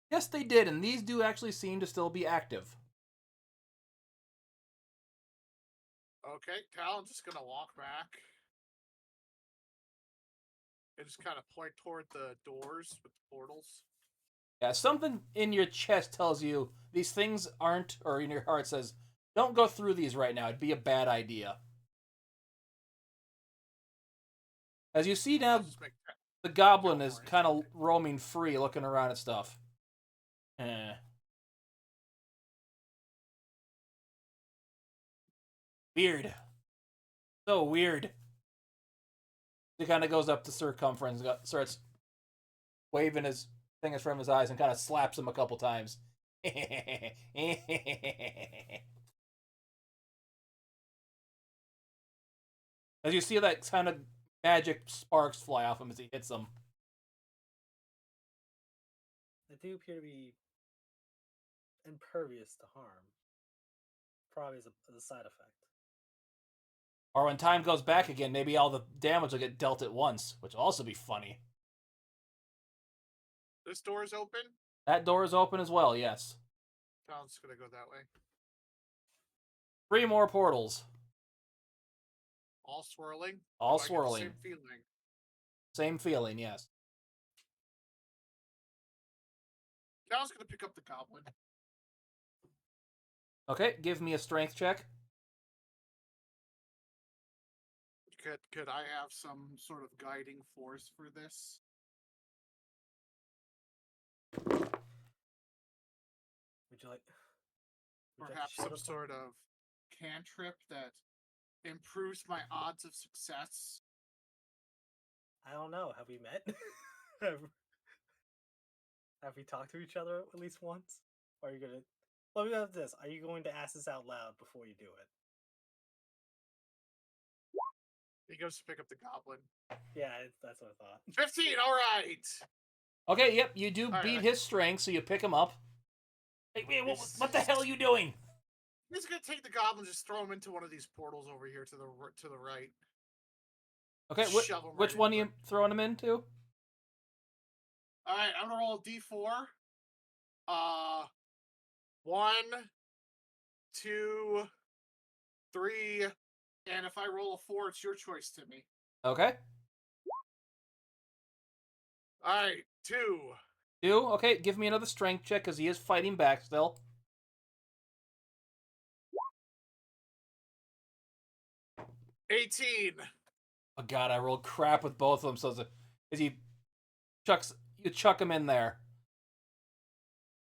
Speaker 1: Yes, they did, and these do actually seem to still be active.
Speaker 4: Okay, Talon's just gonna walk back and just kind of point toward the doors with the portals.
Speaker 1: Yeah, something in your chest tells you these things aren't, or in your heart says, don't go through these right now. It'd be a bad idea. As you see now,
Speaker 4: Just make
Speaker 1: the goblin
Speaker 4: Go
Speaker 1: is
Speaker 4: for it.
Speaker 1: kind of roaming free, looking around at stuff. Weird. So weird. He kind of goes up to Circumference and starts waving his fingers from his eyes and kind of slaps him a couple times. As you see that kind of magic sparks fly off him as he hits them.
Speaker 3: They do appear to be impervious to harm. Probably as a side effect.
Speaker 1: Or when time goes back again, maybe all the damage will get dealt at once, which will also be funny.
Speaker 4: This door is open.
Speaker 1: That door is open as well, yes.
Speaker 4: Talon's gonna go that way.
Speaker 1: 3 more portals.
Speaker 4: All swirling.
Speaker 1: All
Speaker 4: Do I get the
Speaker 1: swirling.
Speaker 4: same feeling.
Speaker 1: Same feeling, yes.
Speaker 4: Talon's gonna pick up the goblin.
Speaker 1: Okay, give me a strength check.
Speaker 4: Could I have some sort of guiding force for this?
Speaker 3: Would you like?
Speaker 4: Perhaps some sort of cantrip that improves my odds of success?
Speaker 3: I don't know. Have we met? have we talked to each other at least once? Or are you gonna? Let me ask this: are you going to ask this out loud before you do it?
Speaker 4: He goes to pick up the goblin.
Speaker 3: Yeah, that's what I thought.
Speaker 4: 15, alright!
Speaker 1: Okay, yep, you do
Speaker 4: All
Speaker 1: beat
Speaker 4: right.
Speaker 1: his strength, so you pick him up. Hey, wait, what the hell are you doing?
Speaker 4: He's gonna take the goblin, just throw him into one of these portals over here to the right.
Speaker 1: Okay,
Speaker 4: Shove him
Speaker 1: which
Speaker 4: right
Speaker 1: one are
Speaker 4: into
Speaker 1: you throwing him into?
Speaker 4: Alright, I'm gonna roll a d4. 1, 2, 3, and if I roll a 4, it's your choice, Timmy.
Speaker 1: Okay.
Speaker 4: Alright, 2.
Speaker 1: 2? Okay, give me another strength check, because he is fighting back still.
Speaker 4: 18.
Speaker 1: Oh god, I rolled crap with both of them, so as you chuck him in there.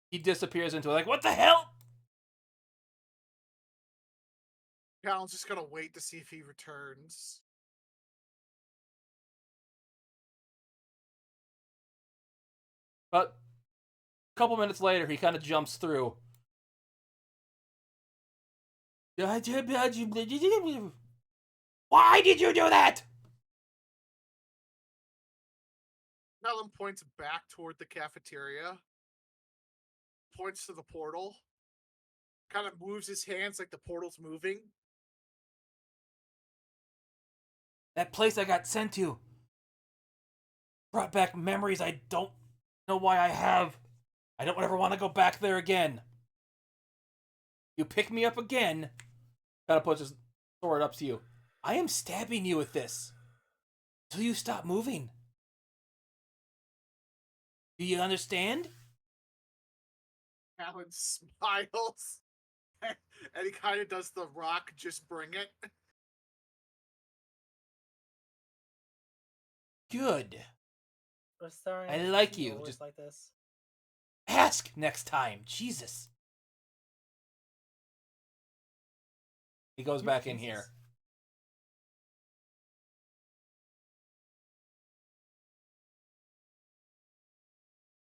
Speaker 1: He disappears into it, like, what the hell?
Speaker 4: Talon's just gonna wait to see if he returns.
Speaker 1: But a couple minutes later, he kind of jumps through. Why did you do that?
Speaker 4: Talon points back toward the cafeteria, points to the portal, kind of moves his hands like the portal's moving.
Speaker 1: That place I got sent to brought back memories I don't know why I have. I don't ever want to go back there again. You pick me up again. Kind of puts his sword up to you. I am stabbing you with this till you stop moving. Do you understand?
Speaker 4: Alan smiles, and he kind of does the Rock, just bring it.
Speaker 1: Good.
Speaker 3: Restaurant,
Speaker 1: I
Speaker 3: is
Speaker 1: like
Speaker 3: he
Speaker 1: you,
Speaker 3: always
Speaker 1: just-
Speaker 3: like this.
Speaker 1: Ask next time. Jesus. He goes back in here.
Speaker 3: Jesus.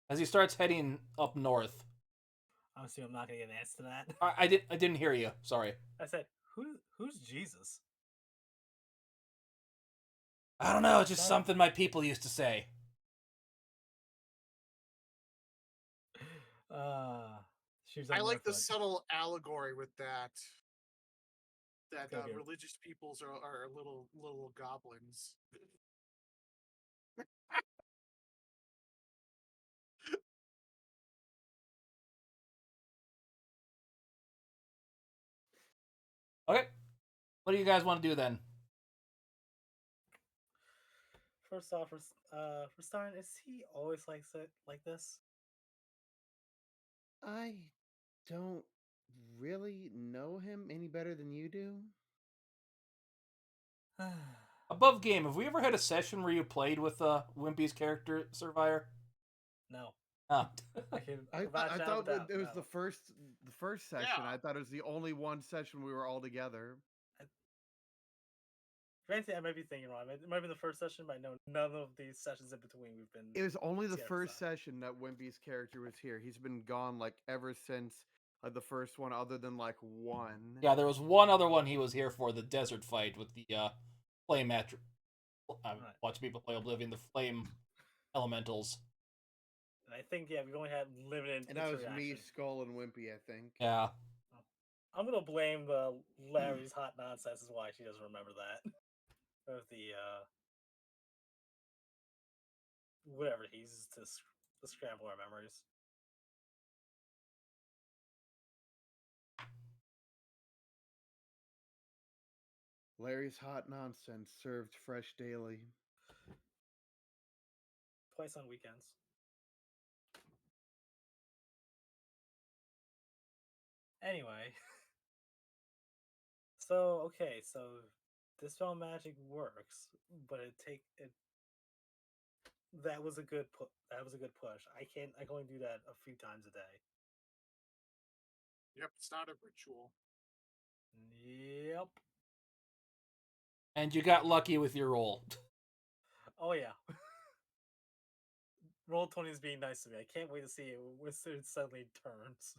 Speaker 1: As he starts heading up north.
Speaker 3: I'm assuming I'm not gonna get an answer to that.
Speaker 1: I didn't hear you. Sorry.
Speaker 3: I said, who's Jesus?
Speaker 1: I don't know. It's just
Speaker 3: That-
Speaker 1: something my people used to say.
Speaker 3: She's
Speaker 4: I
Speaker 3: on
Speaker 4: like the
Speaker 3: Northwood.
Speaker 4: subtle allegory with that. That
Speaker 3: Gotta be a-
Speaker 4: religious peoples are little goblins.
Speaker 1: Okay. What do you guys want to do then?
Speaker 3: First off, for starting, is he always like this?
Speaker 2: I don't really know him any better than you do.
Speaker 1: Above game, have we ever had a session where you played with Wimpy's character, Survivor?
Speaker 3: No.
Speaker 1: Ah.
Speaker 3: I can
Speaker 2: I
Speaker 3: vouch
Speaker 2: I
Speaker 3: now
Speaker 2: thought
Speaker 3: without,
Speaker 2: it was
Speaker 3: no.
Speaker 2: the first session.
Speaker 4: Yeah.
Speaker 2: I thought it was the only one session we were all together.
Speaker 3: Granted, I might be thinking wrong. It might be the first session, but I know none of these sessions in between we've been.
Speaker 2: It was only the
Speaker 3: together,
Speaker 2: first
Speaker 3: so.
Speaker 2: session that Wimpy's character was here. He's been gone like ever since the first one, other than like one.
Speaker 1: Yeah, there was one other one he was here for, the desert fight with the flame
Speaker 3: Right.
Speaker 1: watch people play Oblivion, the flame elementals.
Speaker 3: And I think we've only had limited.
Speaker 2: And that was me,
Speaker 3: interaction.
Speaker 2: Skull, and Wimpy, I think.
Speaker 1: Yeah.
Speaker 3: I'm gonna blame the Larry's hot nonsense is why she doesn't remember that. Of the whatever he uses to scramble our memories.
Speaker 2: Larry's hot nonsense served fresh daily.
Speaker 3: Twice on weekends. Anyway. So this spell magic works, but that was a good push. I can only do that a few times a day.
Speaker 4: Yep, it's not a ritual.
Speaker 3: Yep.
Speaker 1: And you got lucky with your roll.
Speaker 3: Oh yeah. Roll 20 is being nice to me. I can't wait to see it when it suddenly turns.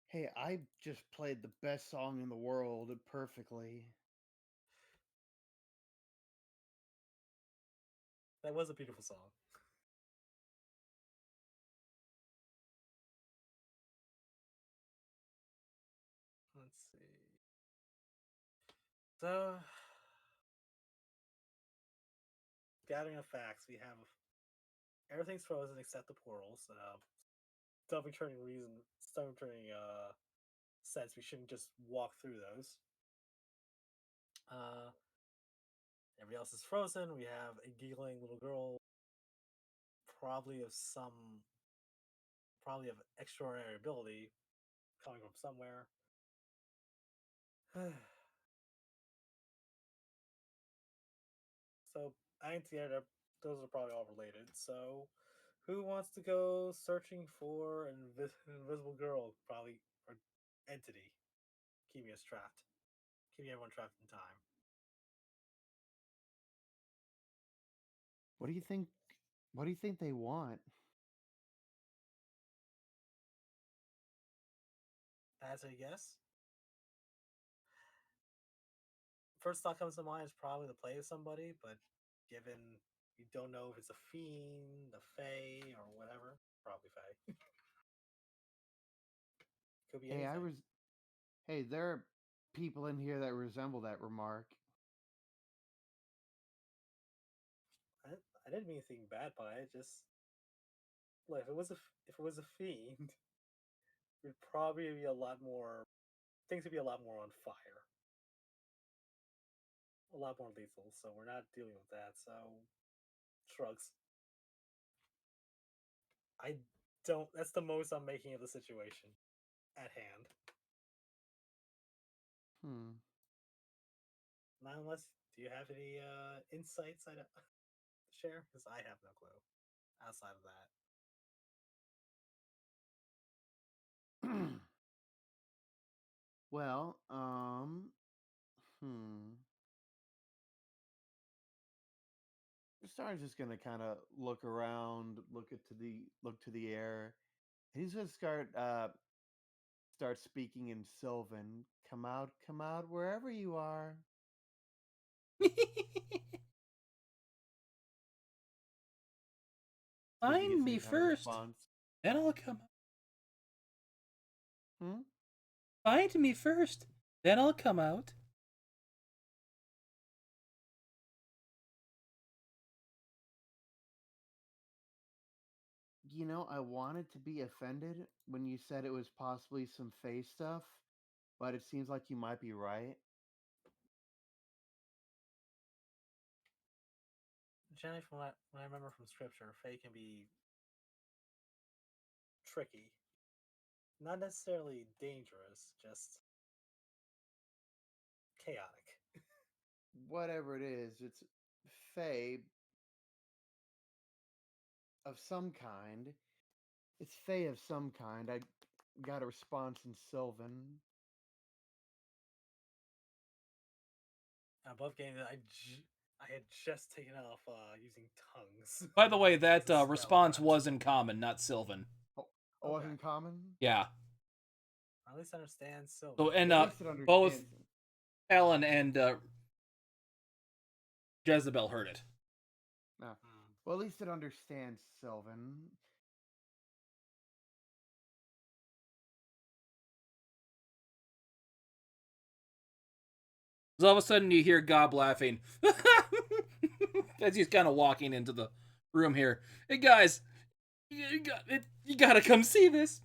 Speaker 2: Hey, I just played the best song in the world perfectly.
Speaker 3: That was a beautiful song. Let's see. So, gathering of facts, we have everything's frozen except the portals. Stumbling turning sense we shouldn't just walk through those. Everybody else is frozen. We have a giggling little girl, probably of extraordinary ability, coming from somewhere. So I think together those are probably all related. So who wants to go searching for an invisible girl? Probably or entity, keeping us trapped, keeping everyone trapped in time.
Speaker 2: What do you think? What do you think they want?
Speaker 3: As a guess, first thought comes to mind is probably the play of somebody, but given you don't know if it's a fiend, a fae, or whatever, probably fae. Could be
Speaker 2: Hey,
Speaker 3: anything.
Speaker 2: Hey, there are people in here that resemble that remark.
Speaker 3: I didn't mean anything bad by it. Just like if it was a fiend, it'd probably be a lot more. Things would be a lot more on fire, a lot more lethal. So we're not dealing with that. So shrugs. don't. That's the most I'm making of the situation at hand. Not unless, do you have any insights I don't share? Because I have no clue outside of that.
Speaker 2: Well, Star's just gonna kind of look around, look to the air. He's gonna start speaking in Sylvan. Come out, wherever you are. See if he gets
Speaker 1: Find
Speaker 2: any
Speaker 1: me
Speaker 2: kind of
Speaker 1: first,
Speaker 2: response.
Speaker 1: then I'll come.
Speaker 2: Hmm?
Speaker 1: Find me first, then I'll come out.
Speaker 2: You know, I wanted to be offended when you said it was possibly some face stuff, but it seems like you might be right.
Speaker 3: Generally, from what I remember from scripture, Fae can be tricky. Not necessarily dangerous, just chaotic.
Speaker 2: Whatever it is, it's Fae of some kind. It's Fae of some kind. I got a response in Sylvan.
Speaker 3: Above game, I had just taken off using tongues.
Speaker 1: By the way, that
Speaker 3: It's a spell
Speaker 1: response
Speaker 3: craft.
Speaker 1: was in common, not Sylvan.
Speaker 2: Oh, it
Speaker 3: Okay.
Speaker 2: wasn't common?
Speaker 1: Yeah.
Speaker 3: At least understand Sylvan.
Speaker 1: So and
Speaker 2: At least it
Speaker 1: both
Speaker 2: understands.
Speaker 1: Ellen and Jezebel heard it.
Speaker 2: No. Well, at least it understands Sylvan.
Speaker 1: So all of a sudden you hear Gob laughing as he's kind of walking into the room here. Hey guys, you gotta come see this.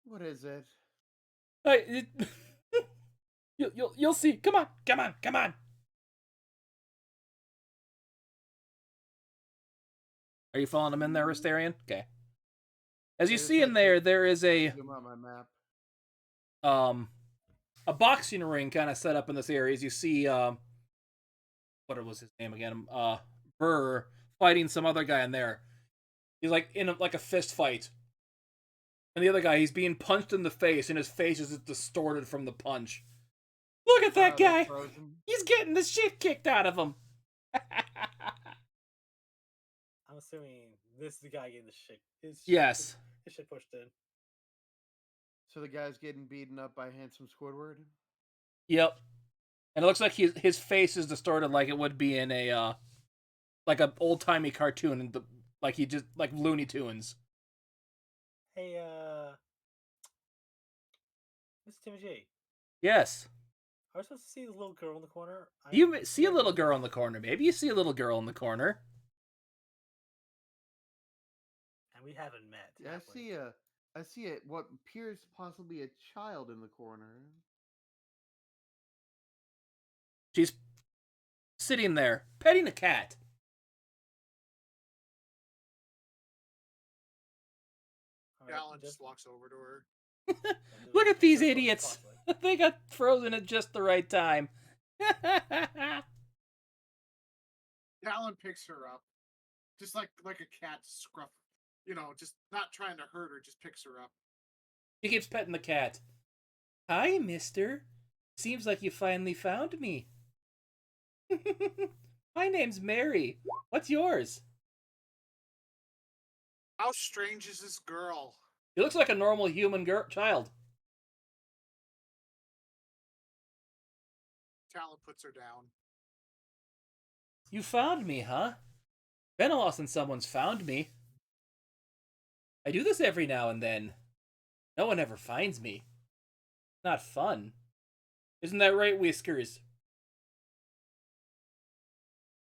Speaker 2: What is it?
Speaker 1: You'll see. Come on. Are you following him in there, Ristarian? Okay. As you
Speaker 2: I just
Speaker 1: see in
Speaker 2: had
Speaker 1: there,
Speaker 2: to
Speaker 1: there is a
Speaker 2: zoom out my map.
Speaker 1: a boxing ring kind of set up in this area. As you see, what was his name again? Burr fighting some other guy in there. He's like in like a fist fight, and the other guy, he's being punched in the face, and his face is distorted from the punch. Look at that guy!
Speaker 2: Frozen.
Speaker 1: He's getting the shit kicked out of him.
Speaker 3: I'm assuming this is the guy getting the shit.
Speaker 1: Yes.
Speaker 3: His shit pushed in.
Speaker 2: So the guy's getting beaten up by handsome Squidward?
Speaker 1: Yep. And it looks like his face is distorted like it would be in a like an old timey cartoon, and like he just like Looney Tunes.
Speaker 3: Hey, Mr. Timmy G.
Speaker 1: Yes.
Speaker 3: Are we supposed to see the little girl in the corner?
Speaker 1: You see a little girl in the corner. Maybe you see a little girl in the corner.
Speaker 3: And we haven't met.
Speaker 2: Yeah, I see it. What appears possibly a child in the corner.
Speaker 1: She's sitting there petting a cat.
Speaker 4: Alan just walks over to her.
Speaker 1: Look at these idiots. They got frozen at just the right time.
Speaker 4: Alan picks her up, just like a cat scruff. You know, just not trying to hurt her, just picks her up.
Speaker 1: He keeps petting the cat. Hi, mister. Seems like you finally found me. My name's Mary. What's yours?
Speaker 4: How strange is this girl?
Speaker 1: He looks like a normal human child.
Speaker 4: Talon puts her down.
Speaker 1: You found me, huh? Been a while since someone's found me. I do this every now and then. No one ever finds me. Not fun. Isn't that right, Whiskers?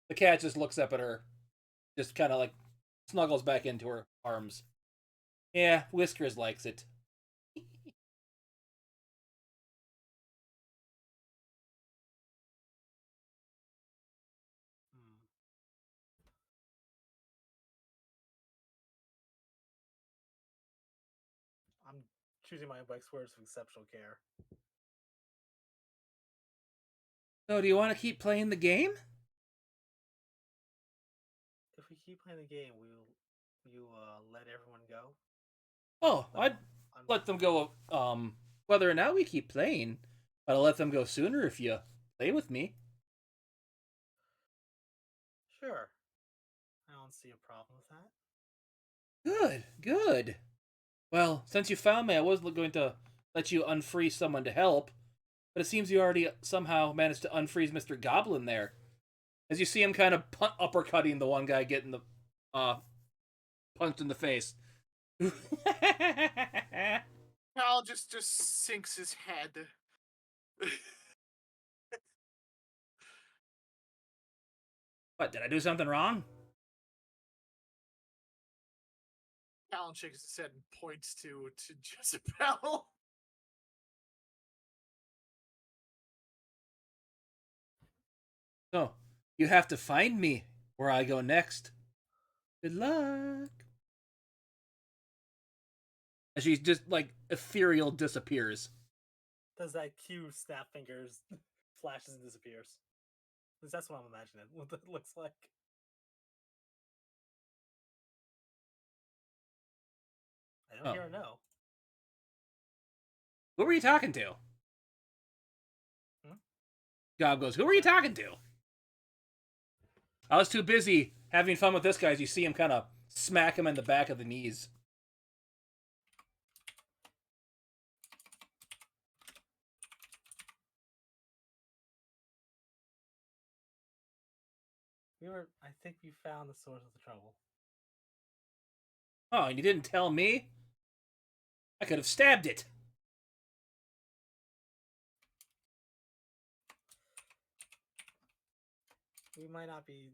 Speaker 1: The cat just looks up at her. Just kind of like snuggles back into her arms. Yeah, Whiskers likes it.
Speaker 3: choosing my words with exceptional care.
Speaker 1: So, do you want to keep playing the game?
Speaker 3: If we keep playing the game, you let everyone go.
Speaker 1: Oh, I'd
Speaker 3: I'm
Speaker 1: let them go. Whether or not we keep playing, but I'll let them go sooner if you play with me.
Speaker 3: sure. I don't see a problem with that.
Speaker 1: Good, good. Well, since you found me, I was going to let you unfreeze someone to help, but it seems you already somehow managed to unfreeze Mr. Goblin there. As you see him kind of uppercutting the one guy getting the punched in the face.
Speaker 4: Cal just sinks his head.
Speaker 1: What, did I do something wrong?
Speaker 4: Callan shakes his head and points to Jezebel.
Speaker 1: So, you have to find me where I go next. Good luck. As she just, like, ethereal disappears.
Speaker 3: Does that cue snap fingers, flashes and disappears? Because that's what I'm imagining. What it looks like. I don't
Speaker 1: Oh.
Speaker 3: hear a no.
Speaker 1: Who were you talking to?
Speaker 3: Hmm?
Speaker 1: Gob goes, who were you talking to? I was too busy having fun with this guy as you see him kind of smack him in the back of the knees.
Speaker 3: I think we found the source of the trouble.
Speaker 1: Oh, and you didn't tell me? I could have stabbed it.
Speaker 3: We might not be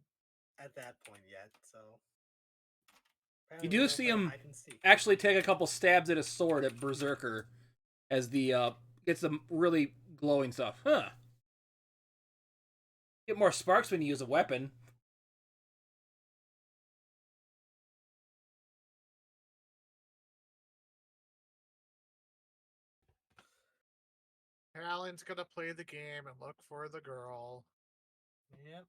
Speaker 3: at that point yet, so.
Speaker 1: You
Speaker 3: Apparently
Speaker 1: do
Speaker 3: we're gonna
Speaker 1: see
Speaker 3: play
Speaker 1: him
Speaker 3: hide and seek.
Speaker 1: actually take a couple stabs at his sword at Berserker as the gets some really glowing stuff. Huh. Get more sparks when you use a weapon.
Speaker 4: Callan's gonna play the game and look for the girl.
Speaker 3: Yep.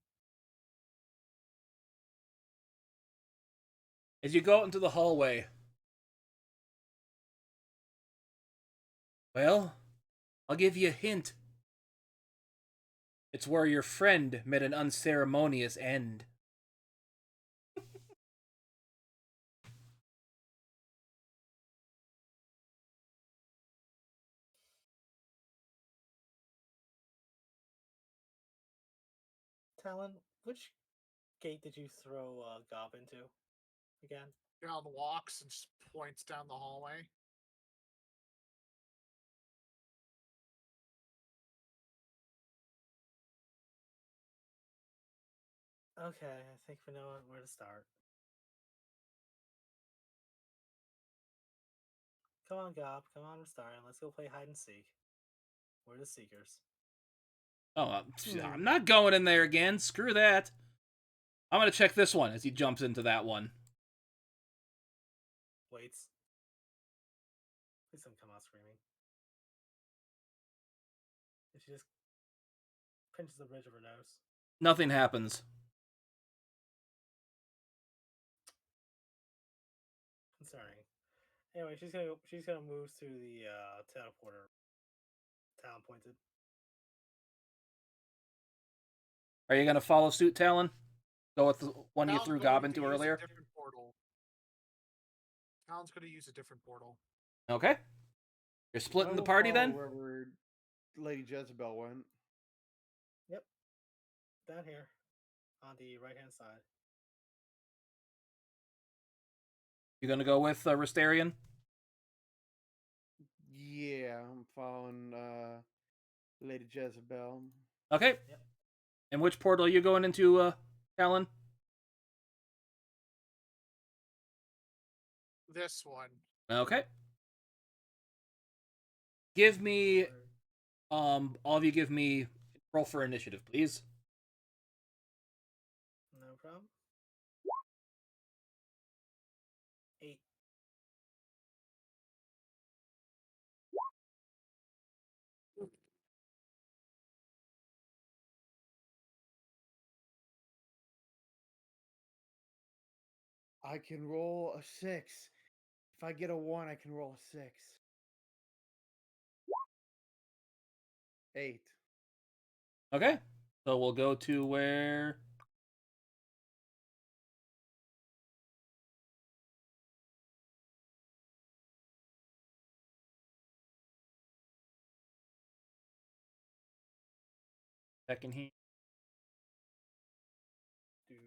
Speaker 1: As you go out into the hallway. Well, I'll give you a hint. It's where your friend met an unceremonious end.
Speaker 3: Talon, which gate did you throw Gob into again?
Speaker 4: Callan walks and just points down the hallway.
Speaker 3: Okay, I think we know where to start. Come on, Gob. Come on, we're starting. Let's go play hide and seek. We're the seekers.
Speaker 1: Oh, I'm not going in there again. Screw that. I'm gonna check this one as he jumps into that one.
Speaker 3: Waits. Please don't come out screaming. And she just pinches the bridge of her nose.
Speaker 1: Nothing happens.
Speaker 3: Concerning. Anyway, she's gonna move to the teleporter. Talon pointed.
Speaker 1: Are you gonna follow suit, Talon? Go with the one you
Speaker 4: Callan's
Speaker 1: threw
Speaker 4: going
Speaker 1: Gob
Speaker 4: to
Speaker 1: into
Speaker 4: use
Speaker 1: earlier?
Speaker 4: A different portal. Callan's going to use a different portal.
Speaker 1: Okay. You're splitting
Speaker 2: I
Speaker 1: the
Speaker 2: will
Speaker 1: party
Speaker 2: follow
Speaker 1: then?
Speaker 2: Wherever Lady Jezebel went.
Speaker 3: Yep. Down here. On the right hand side.
Speaker 1: You gonna go with Restarian?
Speaker 2: Yeah, I'm following Lady Jezebel.
Speaker 1: Okay.
Speaker 3: Yep.
Speaker 1: And which portal are you going into, Talon?
Speaker 4: This one.
Speaker 1: Okay. Give me, all of you give me roll for initiative, please.
Speaker 3: No problem. 8.
Speaker 2: I can roll a 6. If I get a 1, I can roll a 6. 8.
Speaker 1: Okay. So we'll go to where. Second here.
Speaker 3: We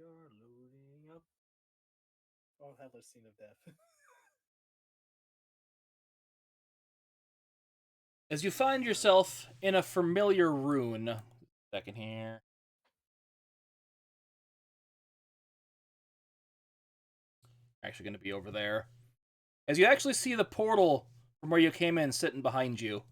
Speaker 3: are loading up. Oh, Headless Scene of Death.
Speaker 1: As you find yourself in a familiar rune. Second here. Actually, going to be over there. As you actually see the portal from where you came in sitting behind you.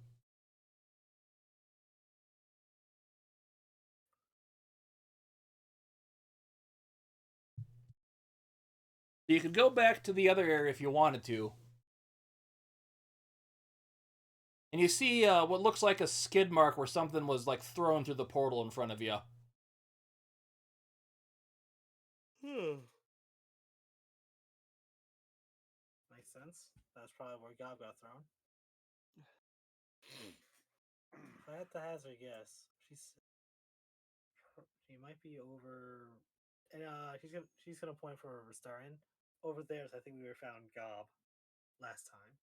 Speaker 1: You could go back to the other area if you wanted to. And you see what looks like a skid mark where something was like thrown through the portal in front of you.
Speaker 3: Makes sense. That's probably where Gob got thrown. If I had to hazard a guess, she might be over, and she's gonna point for Restarian. Over there, I think we found Gob last time.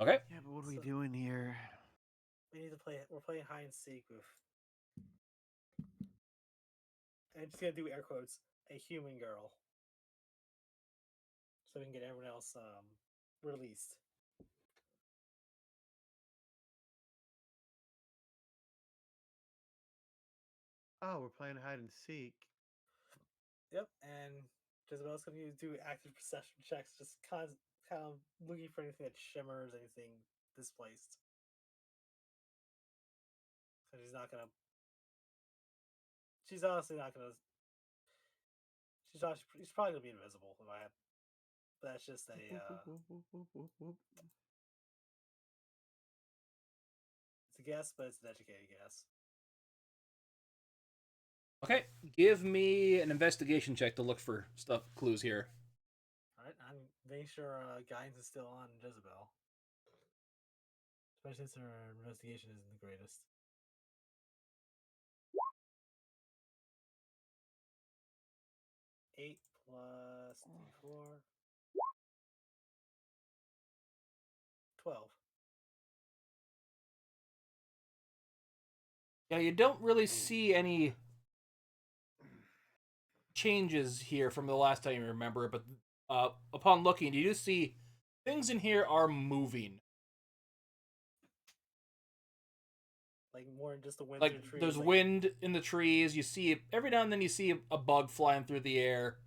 Speaker 1: Okay.
Speaker 2: Yeah, but what are we doing here?
Speaker 3: We need to play. We're playing hide and seek with. I'm just gonna do air quotes. A human girl, so we can get everyone else released.
Speaker 2: Oh, we're playing hide and seek.
Speaker 3: Yep, and Jezebel's gonna do active perception checks, just kind of looking for anything that shimmers, anything displaced. So she's not gonna. She's honestly not gonna. She's probably gonna be invisible if I had. But that's just a. It's a guess, but it's an educated guess.
Speaker 1: Okay. Give me an investigation check to look for clues here.
Speaker 3: Alright, I'm making sure guidance is still on Jezebel. Especially since her investigation isn't the greatest. 8 plus D4. 12.
Speaker 1: Yeah, you don't really see any changes here from the last time you remember it, but upon looking, you do see things in here are moving.
Speaker 3: Like more than just the wind
Speaker 1: Like
Speaker 3: through the trees.
Speaker 1: there's
Speaker 3: Like,
Speaker 1: wind in the trees. You see every now and then you see a bug flying through the air.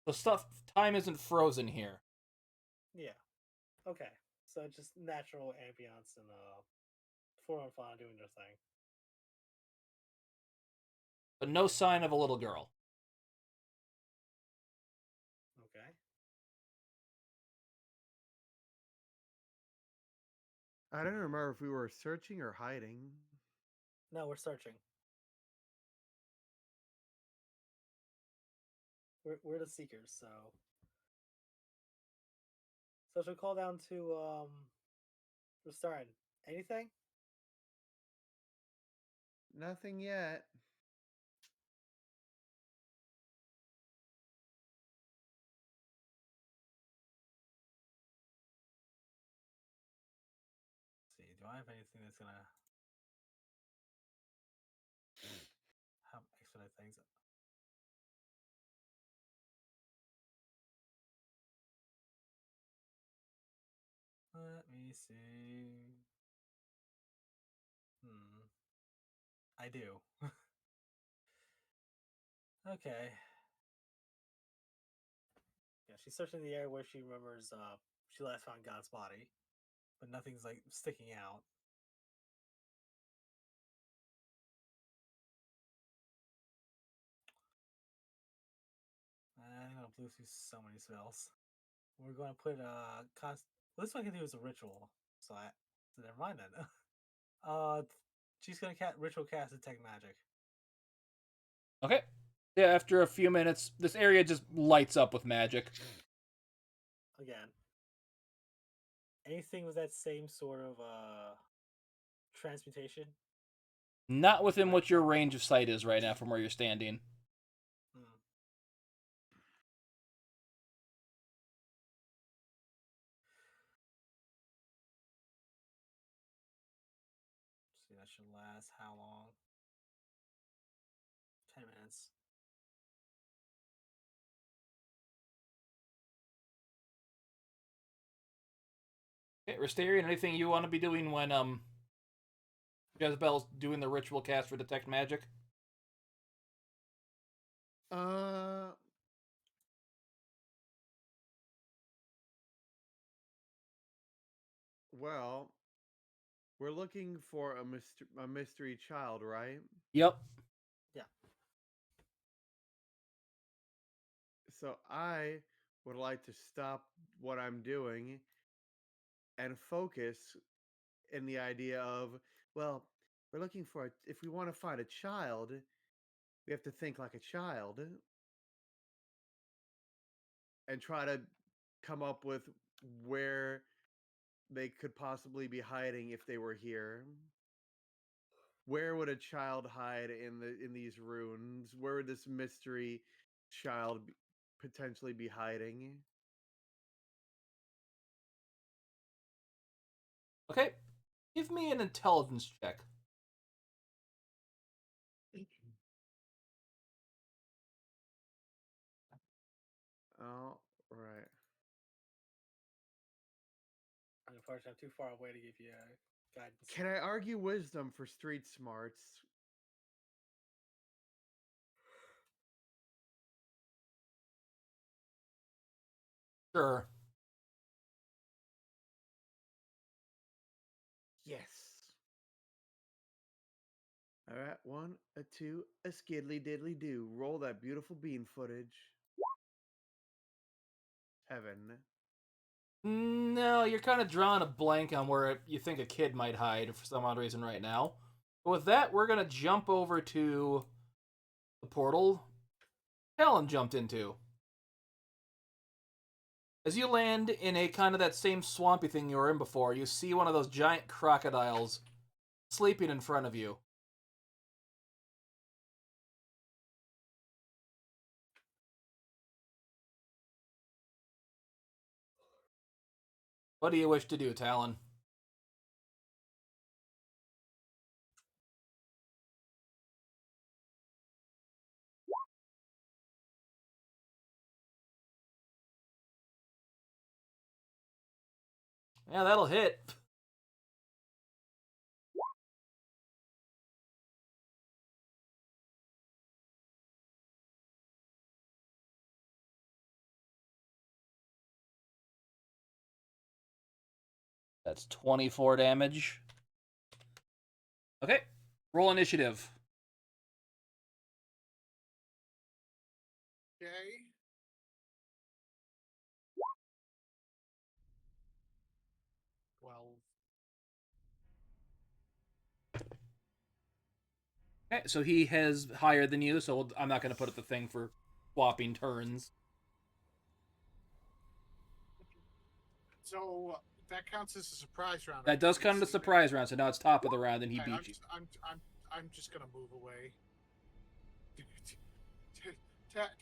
Speaker 1: The time isn't frozen here.
Speaker 3: yeah. Okay. So just natural ambience and flora and fauna doing their thing.
Speaker 1: But no sign of a little girl.
Speaker 3: Okay.
Speaker 2: I don't remember if we were searching or hiding.
Speaker 3: No, we're searching. We're the seekers, so should we call down to Restarian? Anything?
Speaker 2: Nothing yet.
Speaker 3: Let's see, do I have anything that's gonna help expedite things? Let me see. I do. Okay. Yeah, she's searching the area where she remembers she last found God's body, but nothing's like sticking out. I'm gonna blow through so many spells. We're going to put this one can do is a ritual, so never mind then. She's gonna ritual cast detect magic.
Speaker 1: Okay. Yeah, after a few minutes, this area just lights up with magic.
Speaker 3: Again. Anything with that same sort of transmutation?
Speaker 1: Not within what your range of sight is right now from where you're standing.
Speaker 3: Hmm. See, that should last how long? 10 minutes.
Speaker 1: Okay, Rastarian, anything you want to be doing when Jezebel's doing the ritual cast for detect magic?
Speaker 2: Well, we're looking for a mystery child, right?
Speaker 1: Yep.
Speaker 3: Yeah.
Speaker 2: So I would like to stop what I'm doing and focus in the idea of, well, we're looking for if we want to find a child, we have to think like a child and try to come up with where they could possibly be hiding if they were here. Where would a child hide in these ruins? Where would this mystery child potentially be hiding?
Speaker 1: Okay. Give me an intelligence check.
Speaker 2: Oh, right.
Speaker 3: Unfortunately, I'm too far away to give you guidance.
Speaker 2: Can I argue wisdom for street smarts?
Speaker 1: Sure.
Speaker 2: Yes. All right, 1, a 2, a skiddly diddly do. Roll that beautiful bean footage. Heaven.
Speaker 1: No, you're kind of drawing a blank on where you think a kid might hide for some odd reason right now. But with that, we're going to jump over to the portal Helen jumped into. As you land in a kind of that same swampy thing you were in before, you see one of those giant crocodiles sleeping in front of you. What do you wish to do, Talon? Yeah, that'll hit. That's 24 damage. Okay, roll initiative.
Speaker 4: Okay. Well,
Speaker 1: Okay, so he has higher than you, so I'm not going to put up the thing for swapping turns.
Speaker 4: so that counts as a surprise round.
Speaker 1: That does count as a surprise round, so now it's top of the round, and he beat you.
Speaker 4: I'm just gonna move away.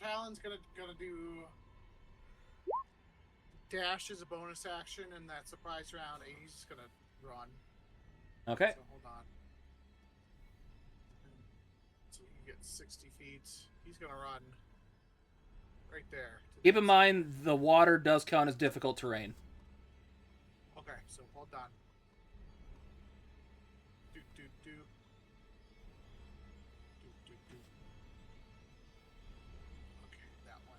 Speaker 4: Talon's gonna do dash as a bonus action in that surprise round, and he's just gonna run.
Speaker 1: Okay.
Speaker 4: So hold on. So you get 60 feet. He's gonna run right there.
Speaker 1: Keep in mind, the water does count as difficult terrain.
Speaker 4: Okay, so hold on. Do. Okay, that one.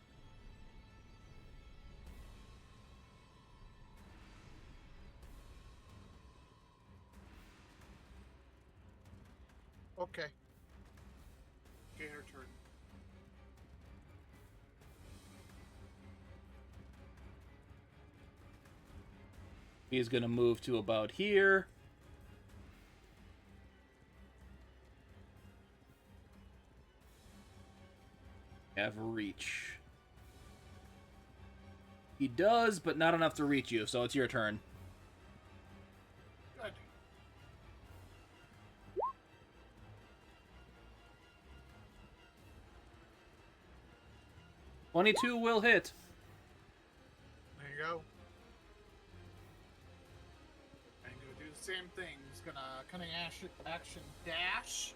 Speaker 4: Okay. Gainer turn.
Speaker 1: He's going to move to about here. Have reach. He does, but not enough to reach you, so it's your turn.
Speaker 4: Good.
Speaker 1: 22 will hit.
Speaker 4: There you go. And gonna do the same thing. He's gonna cunning action dash.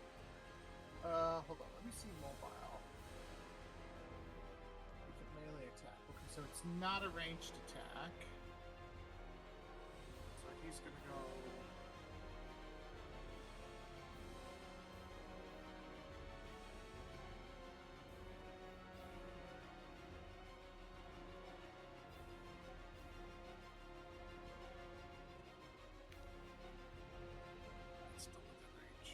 Speaker 4: Hold on. Let me see mobile. It's a melee attack. Okay, so it's not a ranged attack. So he's gonna go. Still within range.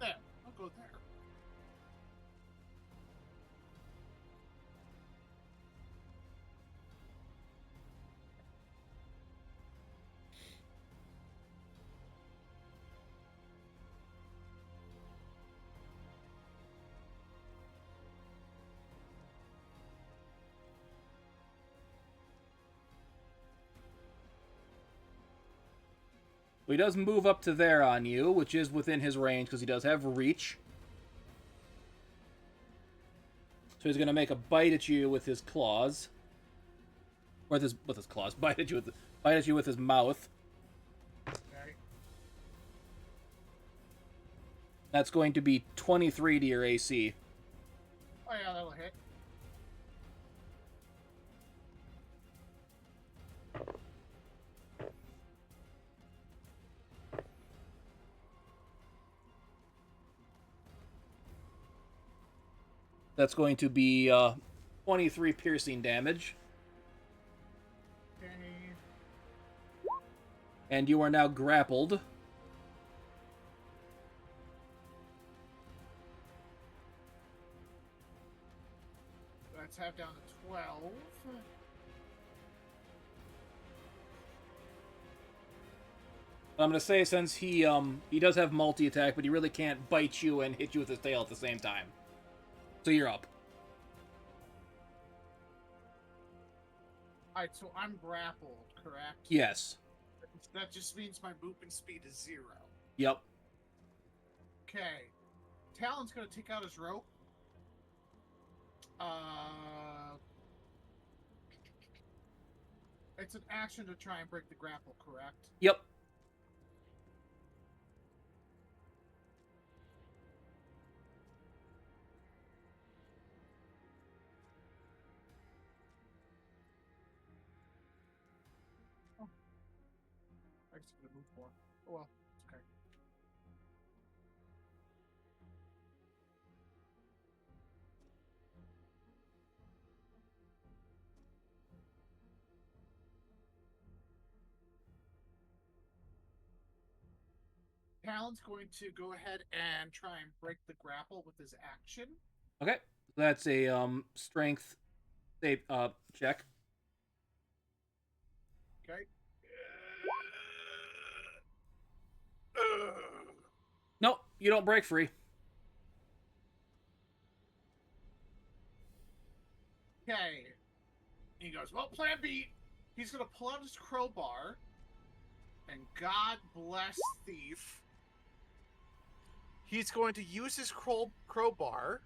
Speaker 4: There, I'll go there.
Speaker 1: Well, he does move up to there on you, which is within his range because he does have reach. So he's going to make a bite at you with his claws. Or with his claws. Bite at you with his mouth.
Speaker 4: Okay.
Speaker 1: That's going to be 23 to your AC.
Speaker 4: Oh yeah, that'll hit.
Speaker 1: That's going to be 23 piercing damage.
Speaker 4: Okay.
Speaker 1: And you are now grappled.
Speaker 4: Let's have down to 12.
Speaker 1: I'm going to say since he does have multi-attack, but he really can't bite you and hit you with his tail at the same time. So you're up.
Speaker 4: Alright, so I'm grappled, correct?
Speaker 1: Yes.
Speaker 4: That just means my movement speed is 0.
Speaker 1: Yep.
Speaker 4: Okay. Talon's gonna take out his rope. It's an action to try and break the grapple, correct?
Speaker 1: Yep.
Speaker 4: I guess I'm gonna move more. Oh well, it's okay. Talon's going to go ahead and try and break the grapple with his action.
Speaker 1: Okay. That's a strength save check.
Speaker 4: Okay.
Speaker 1: Nope, you don't break free.
Speaker 4: Okay. He goes, well, plan B. He's going to pull out his crowbar. And God bless Thief. He's going to use his crowbar.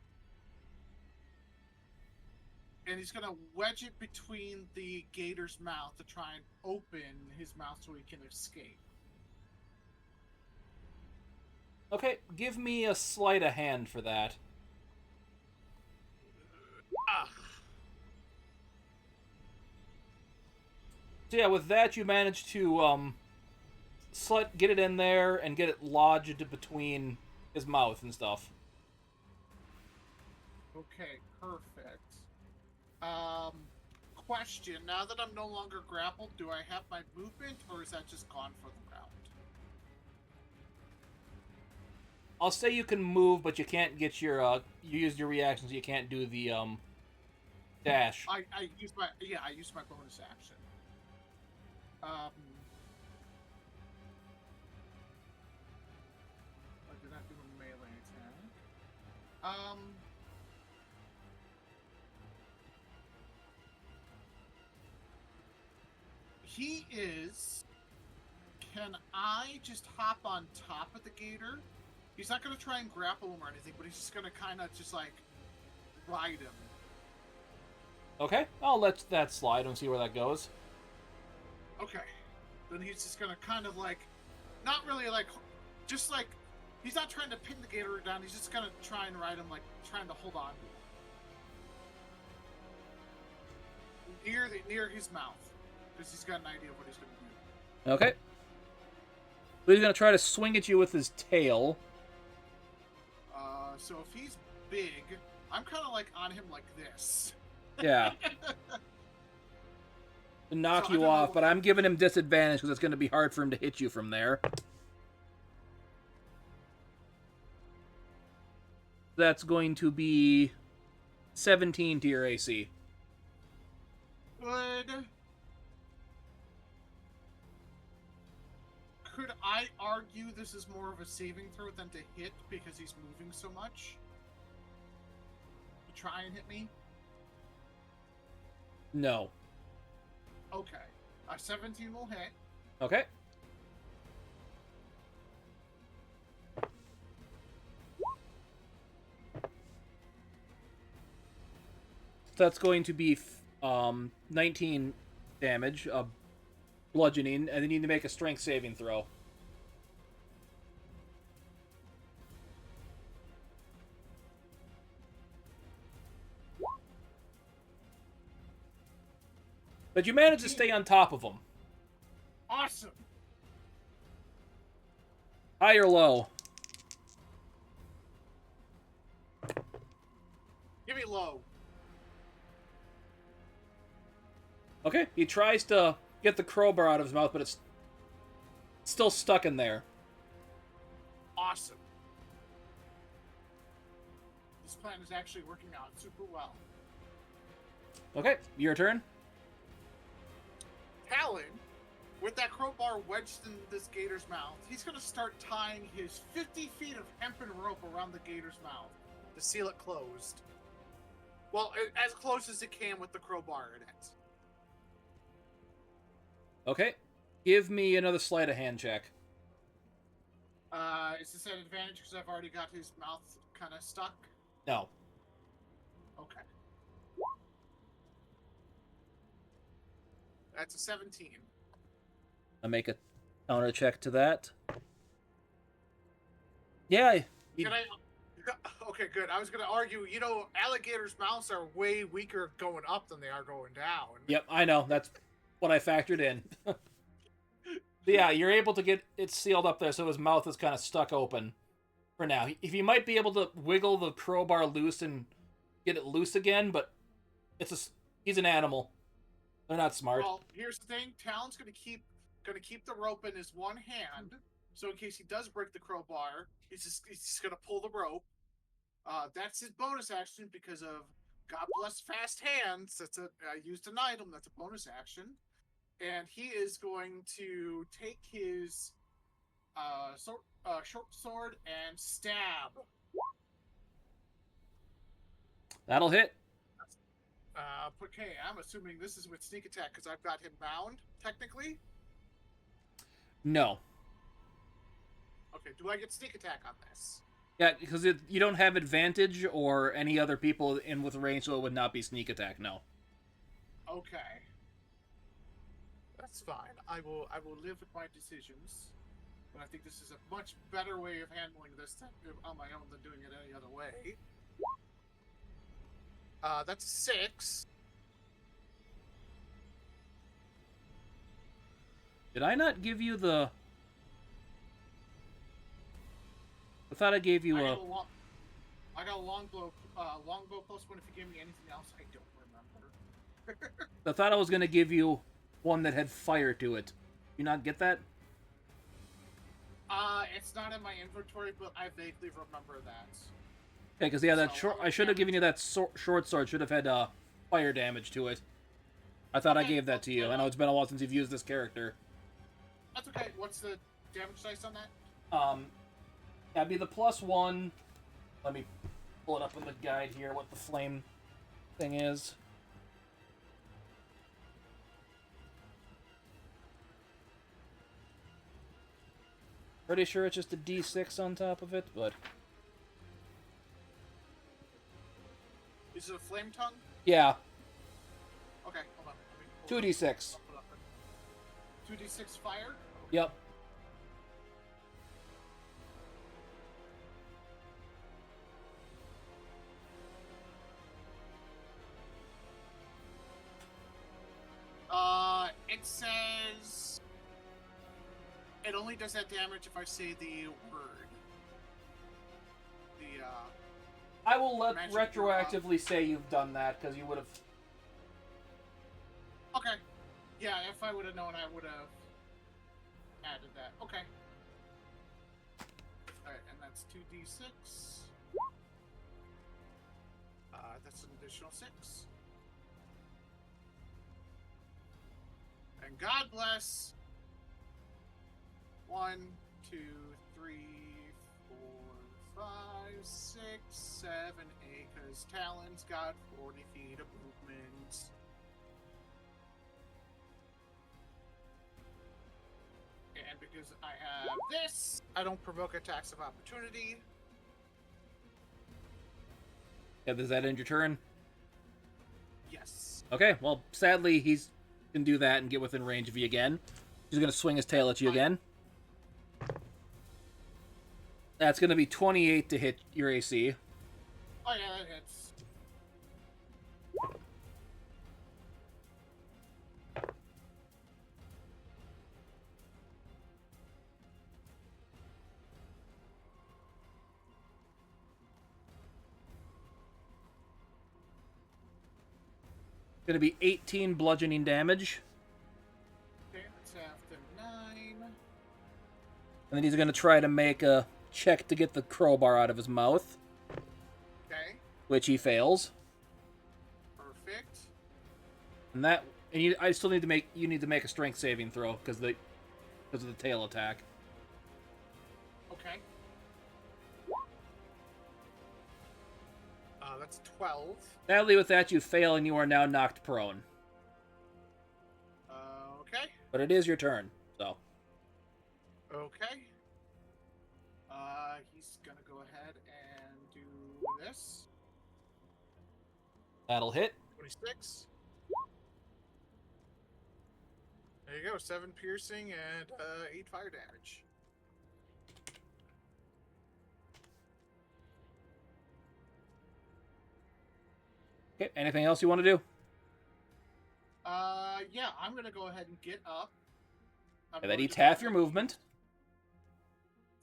Speaker 4: And he's going to wedge it between the gator's mouth to try and open his mouth so he can escape.
Speaker 1: Okay, give me a sleight of hand for that.
Speaker 4: Ah.
Speaker 1: So yeah, with that you manage to get it in there and get it lodged between his mouth and stuff.
Speaker 4: Okay, perfect. Question. Now that I'm no longer grappled, do I have my movement or is that just gone for the round?
Speaker 1: I'll say you can move, but you can't get your you used your reactions. You can't do the dash.
Speaker 4: I used my bonus action. I did not do a melee attack. He is. Can I just hop on top of the gator? He's not going to try and grapple him or anything, but he's just going to kind of just like ride him.
Speaker 1: Okay, I'll let that slide and see where that goes.
Speaker 4: Okay. Then he's just going to kind of like, not really like, just like, he's not trying to pin the gator down. He's just going to try and ride him, like trying to hold on to him. Near his mouth. Because he's got an idea of what he's going to do.
Speaker 1: Okay. But he's going to try to swing at you with his tail.
Speaker 4: So if he's big, I'm kind of like on him like this.
Speaker 1: Yeah. To knock
Speaker 4: So I
Speaker 1: you
Speaker 4: don't know
Speaker 1: off,
Speaker 4: what-
Speaker 1: but I'm giving him disadvantage because it's going to be hard for him to hit you from there. That's going to be 17 to your AC.
Speaker 4: Good. Could I argue this is more of a saving throw than to hit because he's moving so much? To try and hit me?
Speaker 1: No.
Speaker 4: Okay. A 17 will hit.
Speaker 1: Okay. That's going to be 19 damage, bludgeoning, and then you need to make a strength saving throw. But you managed to stay on top of him.
Speaker 4: Awesome.
Speaker 1: High or low?
Speaker 4: Give me low.
Speaker 1: Okay, he tries to get the crowbar out of his mouth, but it's still stuck in there.
Speaker 4: Awesome. This plan is actually working out super well.
Speaker 1: Okay, your turn.
Speaker 4: Talon, with that crowbar wedged in this gator's mouth, he's going to start tying his 50 feet of hempen rope around the gator's mouth to seal it closed. Well, as close as it can with the crowbar in it.
Speaker 1: Okay, give me another sleight of hand check.
Speaker 4: Is this an advantage because I've already got his mouth kind of stuck?
Speaker 1: No.
Speaker 4: Okay. That's a 17.
Speaker 1: I'll make a counter check to that. Yeah.
Speaker 4: Can I? Okay, good. I was going to argue, alligators' mouths are way weaker going up than they are going down.
Speaker 1: Yep, I know. That's what I factored in. Yeah, you're able to get it sealed up there, so his mouth is kind of stuck open for now. If you might be able to wiggle the crowbar loose and get it loose again, but he's an animal. They're not smart.
Speaker 4: Well, here's the thing. Talon's going to keep the rope in his one hand, so in case he does break the crowbar, he's just going to pull the rope. That's his bonus action because of God bless fast hands. I used an item. That's a bonus action. And he is going to take his short sword and stab.
Speaker 1: That'll hit.
Speaker 4: Okay, I'm assuming this is with sneak attack because I've got him bound, technically.
Speaker 1: No.
Speaker 4: Okay, do I get sneak attack on this?
Speaker 1: Yeah, because you don't have advantage or any other people in with range, so it would not be sneak attack, no.
Speaker 4: Okay. That's fine. I will live with my decisions. But I think this is a much better way of handling this on my own than doing it any other way. That's 6.
Speaker 1: Did I not give you the... I thought I gave you a...
Speaker 4: I got a longbow plus 1 if you give me anything else. I don't remember.
Speaker 1: I thought I was going to give you one that had fire to it. You not get that?
Speaker 4: It's not in my inventory, but I vaguely remember that.
Speaker 1: Okay, because yeah, that
Speaker 4: So,
Speaker 1: short.
Speaker 4: how much
Speaker 1: I should have given you
Speaker 4: damage?
Speaker 1: that short sword. Should have had fire damage to it. I thought I
Speaker 4: Okay,
Speaker 1: gave that to you. I know it's been a while since you've used this character.
Speaker 4: That's okay. What's the damage dice on that?
Speaker 1: That'd be the +1. Let me pull it up in the guide here. What the flame thing is. Pretty sure it's just a D6 on top of it, but
Speaker 4: Is it a flame tongue?
Speaker 1: yeah,
Speaker 4: Okay, hold on. Let me pull
Speaker 1: 2d6.
Speaker 4: 2d6 fire?
Speaker 1: Yep.
Speaker 4: It says it only does that damage if I say the word. The
Speaker 1: I will
Speaker 4: Magic
Speaker 1: retroactively say you've done that because you would have.
Speaker 4: okay, yeah. If I would have known, I would have added that. Okay. All right, and that's 2d6. That's an additional 6. And God bless. 1, 2, 3, 4, 5, 6, 7, 8. Because Talon's got 40 feet of movement. And because I have this, I don't provoke attacks of opportunity.
Speaker 1: Yeah, does that end your turn?
Speaker 4: Yes.
Speaker 1: Okay, well, sadly, he's can do that and get within range of you again. He's going to swing his tail at you again. That's going to be 28 to hit your AC.
Speaker 4: Oh yeah, that hits.
Speaker 1: Going to be 18 bludgeoning damage.
Speaker 4: Okay, that's after 9.
Speaker 1: And then he's going to try to make a check to get the crowbar out of his mouth,
Speaker 4: Okay,
Speaker 1: which he fails.
Speaker 4: perfect.
Speaker 1: And I still need to make a strength saving throw because of the tail attack.
Speaker 4: Okay. That's 12.
Speaker 1: Sadly, with that, you fail and you are now knocked prone.
Speaker 4: Okay.
Speaker 1: But it is your turn, so.
Speaker 4: Okay. He's gonna go ahead and do this.
Speaker 1: That'll hit.
Speaker 4: 26. There you go. 7 piercing and 8 fire damage.
Speaker 1: Okay, anything else you want to do?
Speaker 4: Yeah, I'm gonna go ahead and get up.
Speaker 1: Okay, that eats half your movement.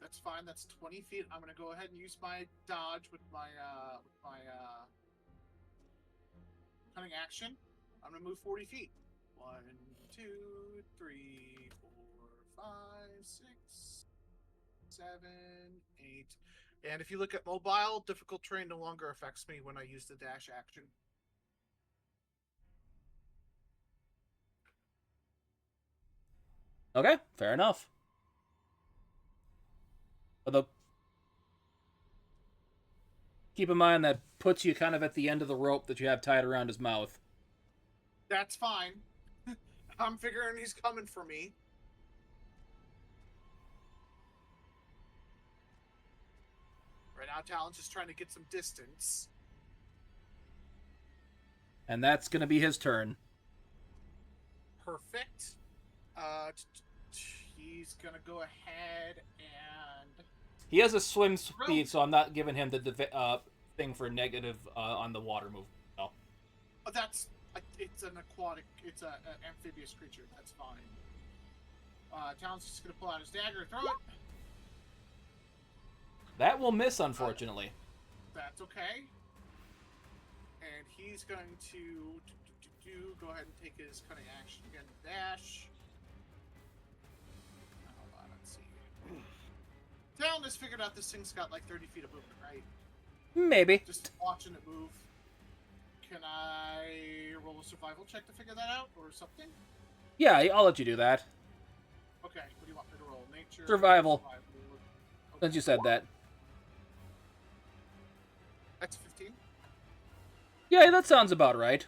Speaker 4: That's fine. That's 20 feet. I'm gonna go ahead and use my dodge with my cunning action. I'm gonna move 40 feet. 1, 2, 3, 4, 5, 6, 7, 8. And if you look at mobile, difficult terrain no longer affects me when I use the dash action.
Speaker 1: Okay, fair enough. Although, keep in mind that puts you kind of at the end of the rope that you have tied around his mouth.
Speaker 4: That's fine. I'm figuring he's coming for me. Right now, Talon's just trying to get some distance.
Speaker 1: And that's going to be his turn.
Speaker 4: Perfect. He's gonna go ahead and
Speaker 1: He has a swim speed, so I'm not giving him the thing for negative on the water move. No.
Speaker 4: oh, it's an aquatic, it's an amphibious creature. That's fine. Talon's just gonna pull out his dagger, throw it.
Speaker 1: That will miss, unfortunately.
Speaker 4: That's okay. And he's going to go ahead and take his cunning action again, dash. Hold on, let's see. Talon has figured out this thing's got like 30 feet of movement, right?
Speaker 1: Maybe.
Speaker 4: Just watching it move. Can I roll a survival check to figure that out, or something?
Speaker 1: Yeah, I'll let you do that.
Speaker 4: Okay, what do you want me to roll? Nature?
Speaker 1: Survival.
Speaker 4: Okay.
Speaker 1: Since you said that.
Speaker 4: That's 15.
Speaker 1: Yeah, that sounds about right.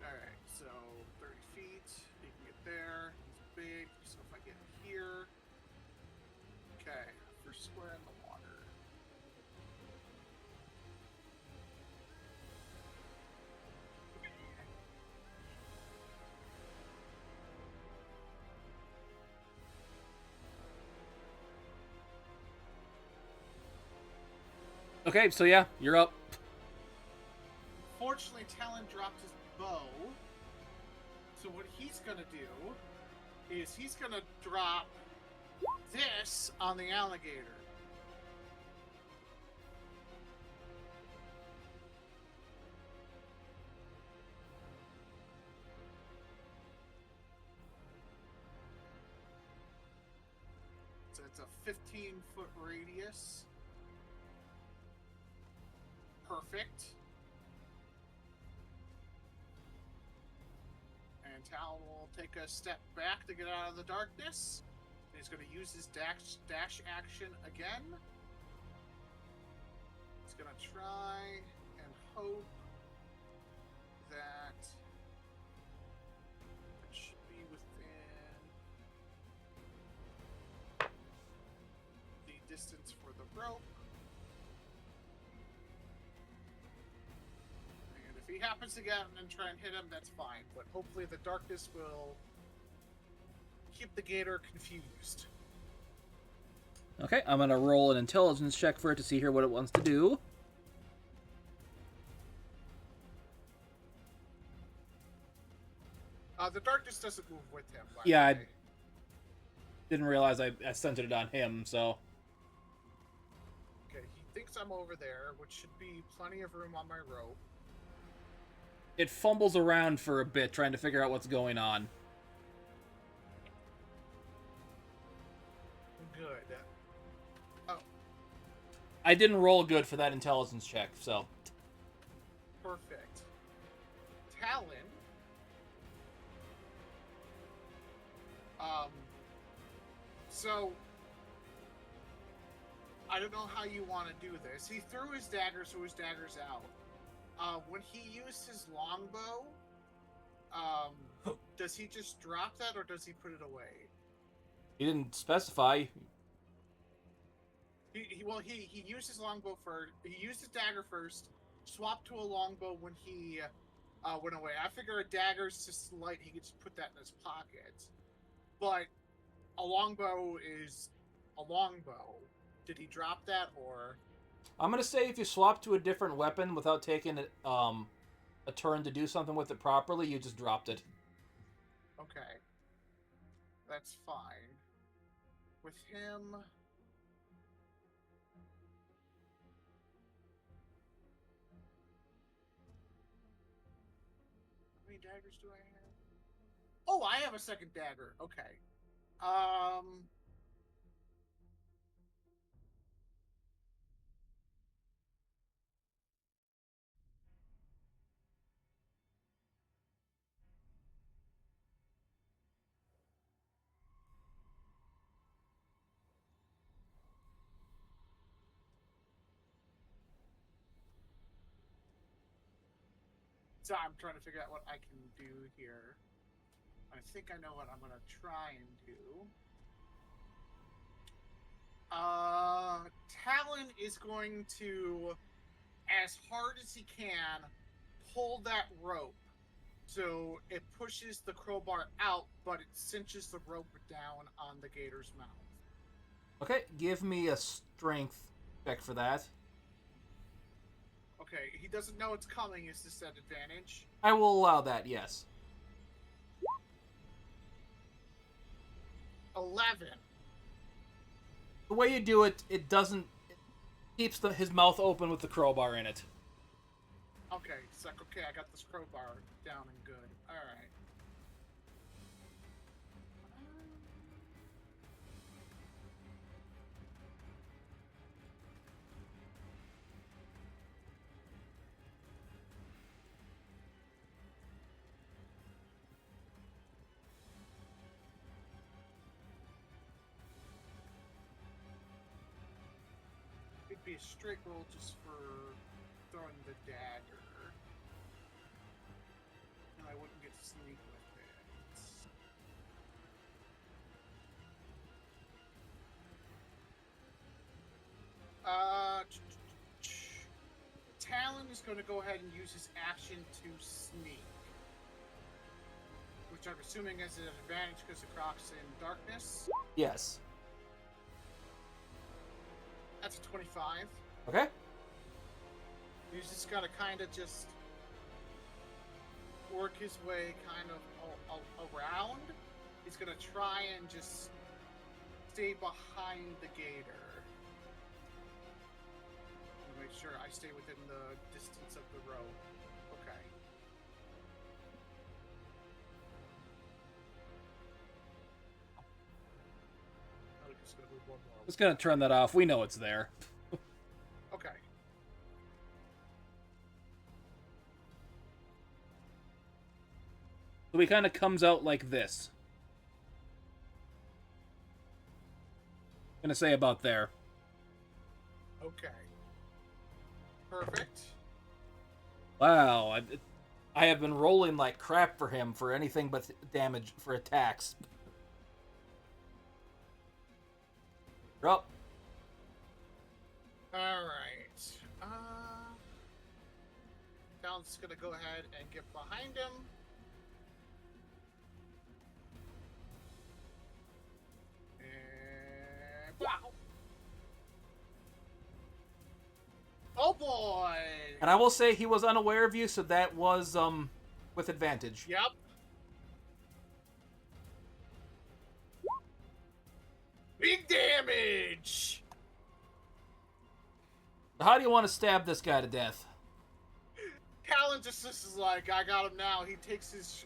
Speaker 4: Alright, so 30 feet. You can get there. He's big, so if I get here. Okay, first square in the water.
Speaker 1: Okay, so yeah, you're up.
Speaker 4: Fortunately, Talon dropped his bow. So what he's gonna do is he's gonna drop this on the alligator. So it's a 15-foot radius. Perfect. And Talon will take a step back to get out of the darkness. And he's going to use his dash action again. He's going to try and hope that it should be within the distance for the rope. And if he happens to get out and try and hit him, that's fine. But hopefully the darkness will keep the gator confused.
Speaker 1: Okay, I'm gonna roll an intelligence check for it to see here what it wants to do.
Speaker 4: The darkness doesn't move with him. By
Speaker 1: Yeah,
Speaker 4: the way.
Speaker 1: Didn't realize I centered it on him, so...
Speaker 4: Okay, he thinks I'm over there, which should be plenty of room on my rope.
Speaker 1: It fumbles around for a bit, trying to figure out what's going on.
Speaker 4: Good. Oh,
Speaker 1: I didn't roll good for that intelligence check, so...
Speaker 4: perfect. Talon. So I don't know how you want to do this. He threw his dagger, so his dagger's out. When he used his longbow, does he just drop that, or does he put it away?
Speaker 1: He didn't specify.
Speaker 4: He used his longbow first. He used his dagger first. Swapped to a longbow when he went away. I figure a dagger's just light. He could just put that in his pocket. But a longbow is a longbow. Did he drop that, or?
Speaker 1: I'm gonna say if you swap to a different weapon without taking a turn to do something with it properly, you just dropped it.
Speaker 4: Okay. That's fine. With him... How many daggers do I have? Oh, I have a second dagger. Okay. So I'm trying to figure out what I can do here. I think I know what I'm gonna try and do. Talon is going to, as hard as he can, pull that rope. So it pushes the crowbar out, but it cinches the rope down on the gator's mouth.
Speaker 1: Okay, give me a strength check for that.
Speaker 4: Okay, he doesn't know it's coming. Is this at advantage?
Speaker 1: I will allow that, yes.
Speaker 4: 11.
Speaker 1: The way you do it, it doesn't... It keeps his mouth open with the crowbar in it.
Speaker 4: Okay, it's like, okay, I got this crowbar down and good. Alright. be a straight roll just for throwing the dagger. And I wouldn't get to sneak with it. Talon is going to go ahead and use his action to sneak. Which I'm assuming is an advantage because the Croc's in darkness.
Speaker 1: Yes.
Speaker 4: That's a 25.
Speaker 1: Okay.
Speaker 4: He's just got to kind of just work his way kind of around. He's going to try and just stay behind the gator. Make sure I stay within the distance of the rope. Okay. I'm just gonna move one more.
Speaker 1: Just gonna turn that off. We know it's there.
Speaker 4: Okay.
Speaker 1: So he kind of comes out like this. Gonna say about there.
Speaker 4: Okay. Perfect.
Speaker 1: Wow, I have been rolling like crap for him for anything but damage for attacks. You're up.
Speaker 4: Alright. Talon's gonna go ahead and get behind him. And wow. Oh boy!
Speaker 1: And I will say he was unaware of you, so that was with advantage.
Speaker 4: Yep. Big damage!
Speaker 1: How do you want to stab this guy to death?
Speaker 4: Talon just is like, I got him now. He takes his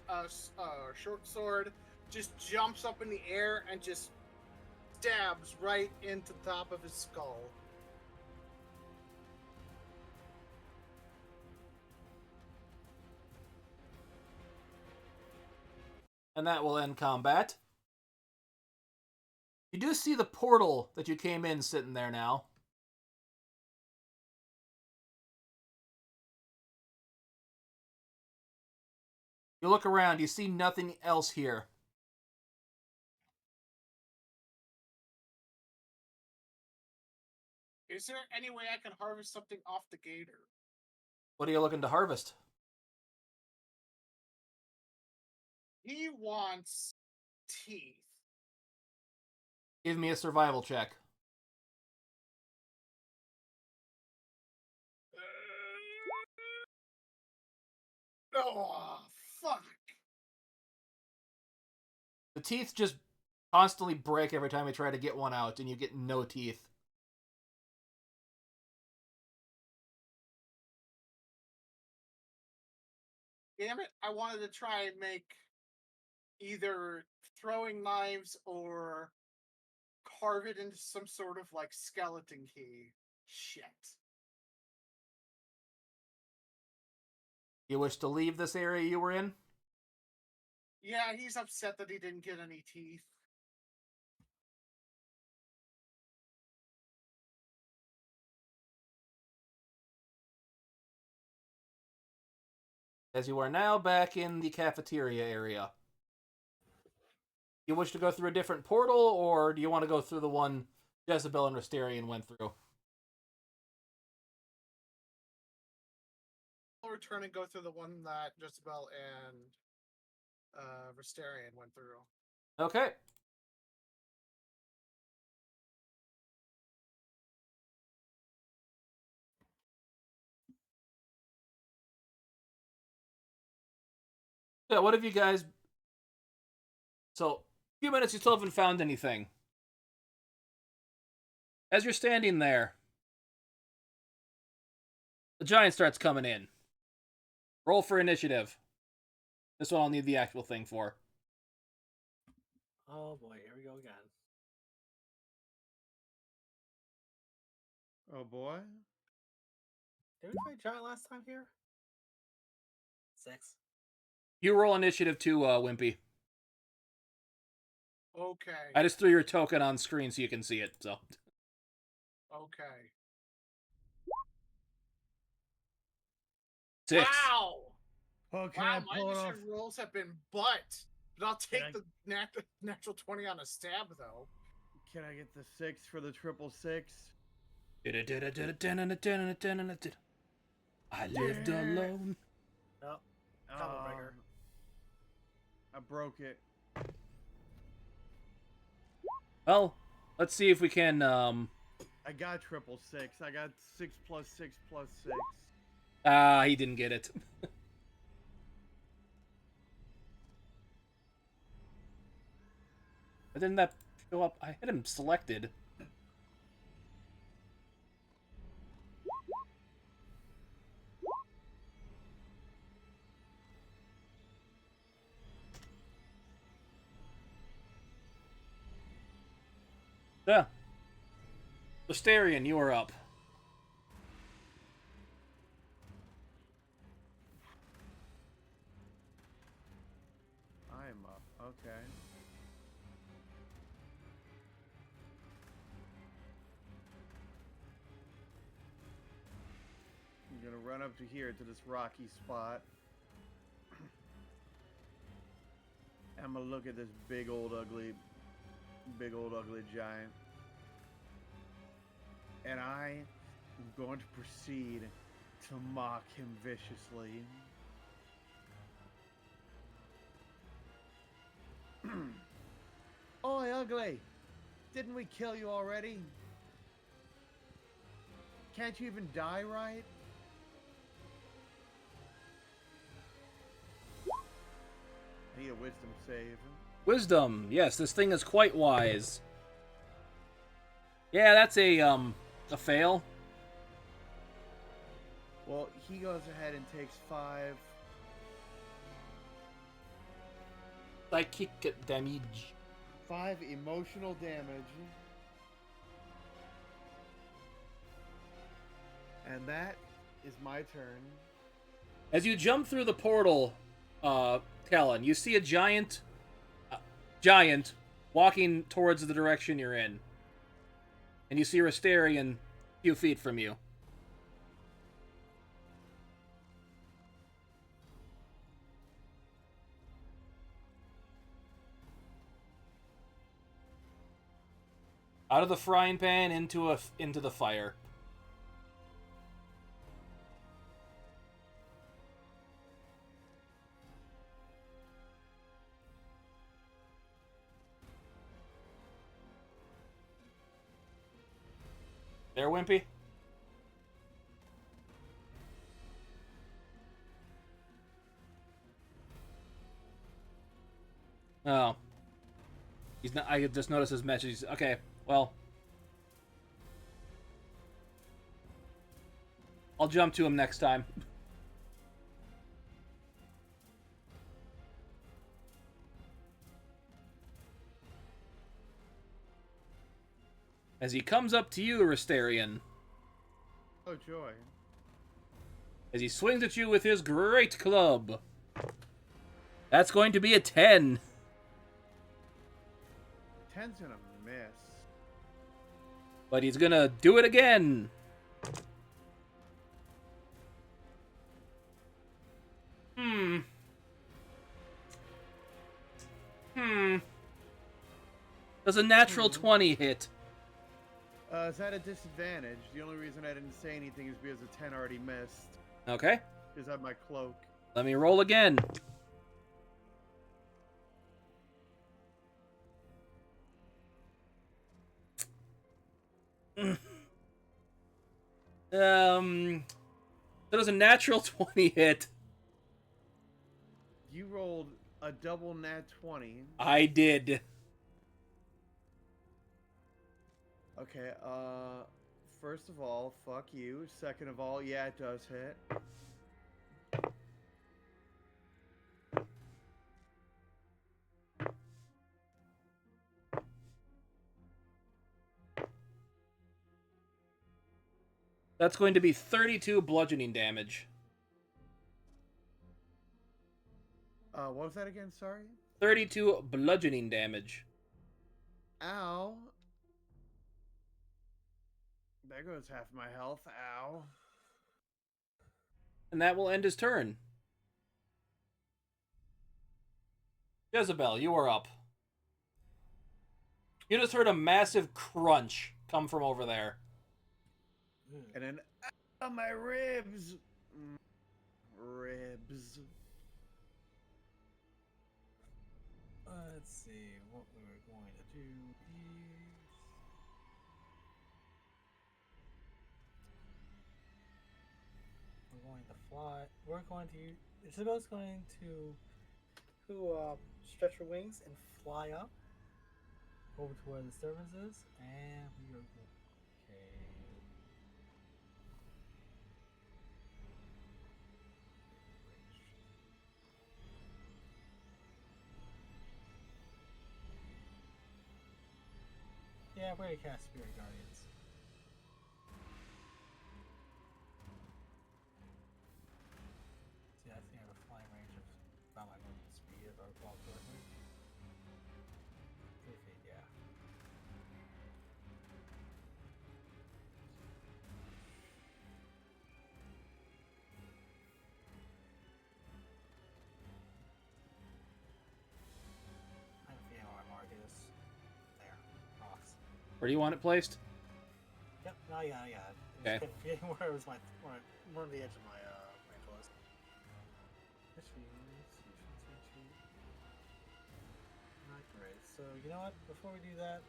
Speaker 4: short sword, just jumps up in the air, and just stabs right into the top of his skull.
Speaker 1: And that will end combat. You do see the portal that you came in sitting there now. You look around, you see nothing else here.
Speaker 4: Is there any way I can harvest something off the gator?
Speaker 1: What are you looking to harvest?
Speaker 4: He wants teeth.
Speaker 1: Give me a survival check.
Speaker 4: Oh, fuck.
Speaker 1: The teeth just constantly break every time you try to get one out, and you get no teeth.
Speaker 4: Damn it, I wanted to try and make either throwing knives or carve it into some sort of like skeleton key. Shit.
Speaker 1: You wish to leave this area you were in?
Speaker 4: Yeah, he's upset that he didn't get any teeth.
Speaker 1: As you are now back in the cafeteria area. You wish to go through a different portal, or do you want to go through the one Jezebel and Rysterian went through?
Speaker 4: I'll return and go through the one that Jezebel and Rysterian went through.
Speaker 1: Okay. So, what have you guys... So, a few minutes, you still haven't found anything. As you're standing there, the giant starts coming in. Roll for initiative. This one I'll need the actual thing for.
Speaker 3: Oh boy, here we go again.
Speaker 2: Oh boy.
Speaker 3: Did we fight giant last time here? 6.
Speaker 1: You roll initiative too, Wimpy.
Speaker 4: Okay.
Speaker 1: I just threw your token on screen so you can see it, so...
Speaker 4: Okay.
Speaker 1: 6.
Speaker 4: Wow!
Speaker 2: Oh, can
Speaker 4: Wow,
Speaker 2: I
Speaker 4: my
Speaker 2: pull it off?
Speaker 4: initiative rolls have been butt. But I'll take
Speaker 3: I-
Speaker 4: the natural 20 on a stab, though.
Speaker 2: Can I get the 6 for the 666?
Speaker 1: I lived alone.
Speaker 3: No, troublemaker.
Speaker 2: I broke it.
Speaker 1: Well, let's see if we can.
Speaker 2: I got 666. I got 6 plus 6 plus 6.
Speaker 1: He didn't get it. But didn't that show up? I had him selected. Yeah. Listerian, you are up.
Speaker 2: I'm up. Okay. I'm gonna run up to here to this rocky spot. I'm gonna look at this big old ugly giant. And I am going to proceed to mock him viciously. Oi, ugly! Didn't we kill you already? Can't you even die right? I need a wisdom save.
Speaker 1: Wisdom. Yes, this thing is quite wise. Yeah, that's a fail.
Speaker 2: Well, he goes ahead and takes 5.
Speaker 1: Psychic damage.
Speaker 2: 5 emotional damage. And that is my turn.
Speaker 1: As you jump through the portal, Talon, you see a giant walking towards the direction you're in. And you see Rastarian a few feet from you. Out of the frying pan into the fire. There, Wimpy? Oh. He's not. I just noticed his message. Okay, well. I'll jump to him next time. As he comes up to you, Rastarian.
Speaker 2: Oh, joy.
Speaker 1: As he swings at you with his great club. That's going to be a 10.
Speaker 2: 10's gonna miss.
Speaker 1: But he's gonna do it again. Does a natural 20 hit?
Speaker 2: It's at a disadvantage. The only reason I didn't say anything is because the 10 already missed.
Speaker 1: Okay.
Speaker 2: Because I have my cloak.
Speaker 1: Let me roll again. That was a natural 20 hit.
Speaker 2: You rolled a double nat 20.
Speaker 1: I did.
Speaker 2: Okay, first of all, fuck you. Second of all, yeah, it does hit.
Speaker 1: That's going to be 32 bludgeoning damage.
Speaker 2: What was that again? Sorry?
Speaker 1: 32 bludgeoning damage.
Speaker 2: Ow. There goes half my health. Ow.
Speaker 1: And that will end his turn. Jezebel, you are up. You just heard a massive crunch come from over there.
Speaker 2: And then, my ribs. Ribs.
Speaker 3: Let's see what we're going to do is we're going to fly. We're going to. Isabel's going to stretch her wings and fly up over to where the disturbance is, and we are going. Okay. Yeah, we're gonna cast Spirit Guardians. See, I think I have a flying range of about my movement speed if I recall correctly. 3 feet, yeah. I forget where my mark is. There. Rocks.
Speaker 1: Where do you want it placed?
Speaker 3: Yep, no, yeah. I
Speaker 1: Okay.
Speaker 3: just kept forgetting where it was where the edge of my range was. Not great. So you know what? Before we do that,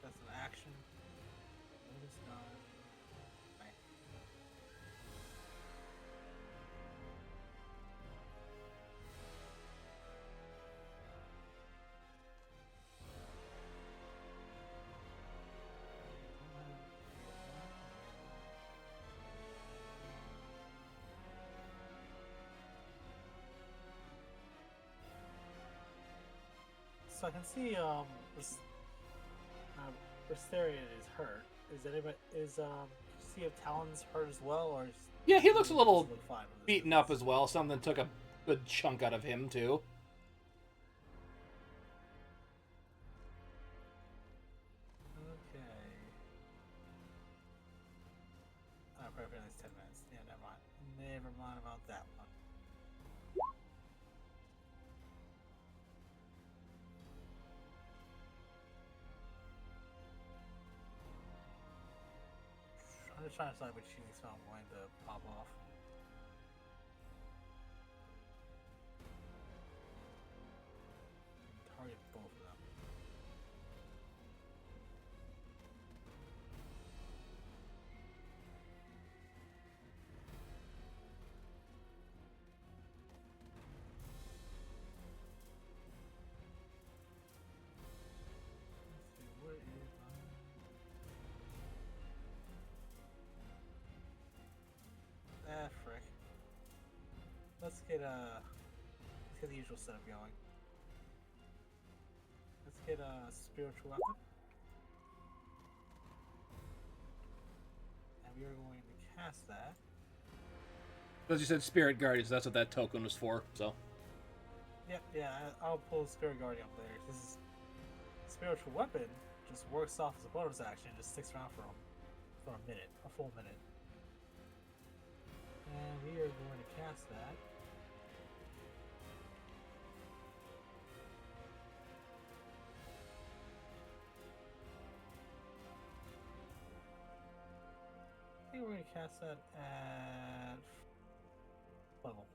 Speaker 3: that's an action. What is not? Okay. So I can see this Restarian is hurt. Is anybody see if Talon's hurt as well, or is
Speaker 1: Yeah, he looks a little
Speaker 3: does it look fine with this
Speaker 1: beaten
Speaker 3: distance?
Speaker 1: up as well. Something took a good chunk out of him, too.
Speaker 3: Okay. Probably at least 10 minutes. Yeah, never mind. Never mind about that one. I'm just trying to decide which shooting spell I'm going to pop off. Target both of them. Let's see, what is frick. Let's get the usual setup going. Let's get a spiritual weapon. And we are going to cast that.
Speaker 1: As you said, Spirit Guardians, that's what that token was for, so.
Speaker 3: Yep, yeah, I'll pull Spirit Guardian up later. This is spiritual weapon just works off as a bonus action, just sticks around for a minute, a full minute. And we are going to cast that. I think we're going to cast that at level.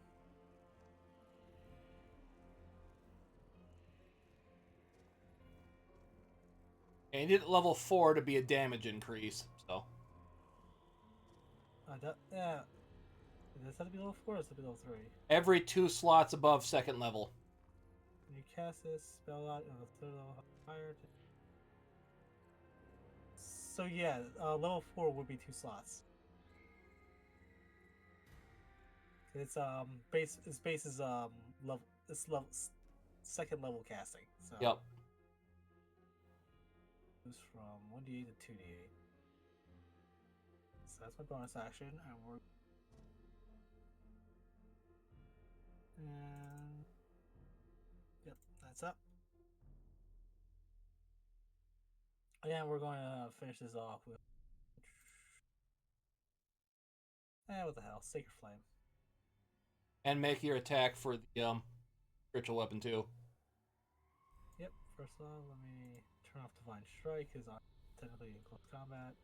Speaker 1: And he did it level 4 to be a damage increase, so.
Speaker 3: Yeah. Does that have to be level 4 or does it have to be level 3?
Speaker 1: Every 2 slots above 2nd level.
Speaker 3: When you cast this spell out of the 3rd level higher. So yeah, level 4 would be 2 slots. It's base is level, it's level 2nd level casting. So
Speaker 1: Yep.
Speaker 3: Goes from 1d8 to 2d8. So that's my bonus action, and yep, that's up. And we're going to finish this off with What the hell? Sacred Flame.
Speaker 1: And make your attack for the spiritual weapon too.
Speaker 3: Yep. First off, let me turn off Divine Strike because I'm technically in close combat.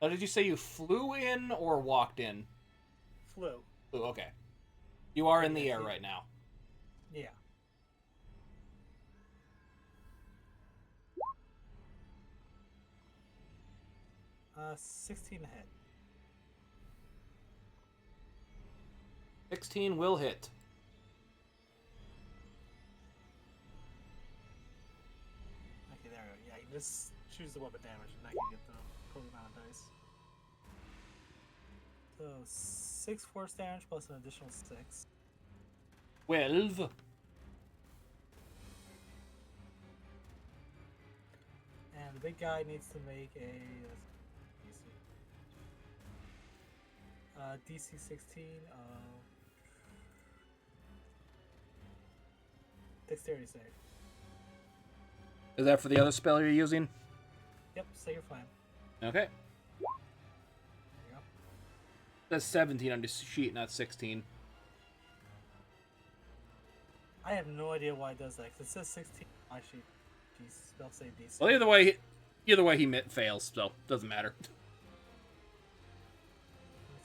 Speaker 1: Now, did you say you flew in or walked in?
Speaker 3: Flew.
Speaker 1: Flew, okay. You are in
Speaker 3: Yeah,
Speaker 1: the air
Speaker 3: see-
Speaker 1: right now.
Speaker 3: Yeah. Uh, 16 to hit.
Speaker 1: 16 will hit.
Speaker 3: Okay, there we go. Yeah, you just choose the weapon damage and I can get the appropriate amount of dice. So 6 force damage plus an additional 6.
Speaker 1: 12.
Speaker 3: And the big guy needs to make a DC 16 dexterity save.
Speaker 1: Is that for the other spell you're using?
Speaker 3: Yep, Sacred Flame.
Speaker 1: Okay.
Speaker 3: There you go.
Speaker 1: That's 17 on the sheet, not 16.
Speaker 3: I have no idea why it does that, because it says 16 on my sheet. Spell save DC.
Speaker 1: Well, either way, he fails, so doesn't matter.
Speaker 3: Let's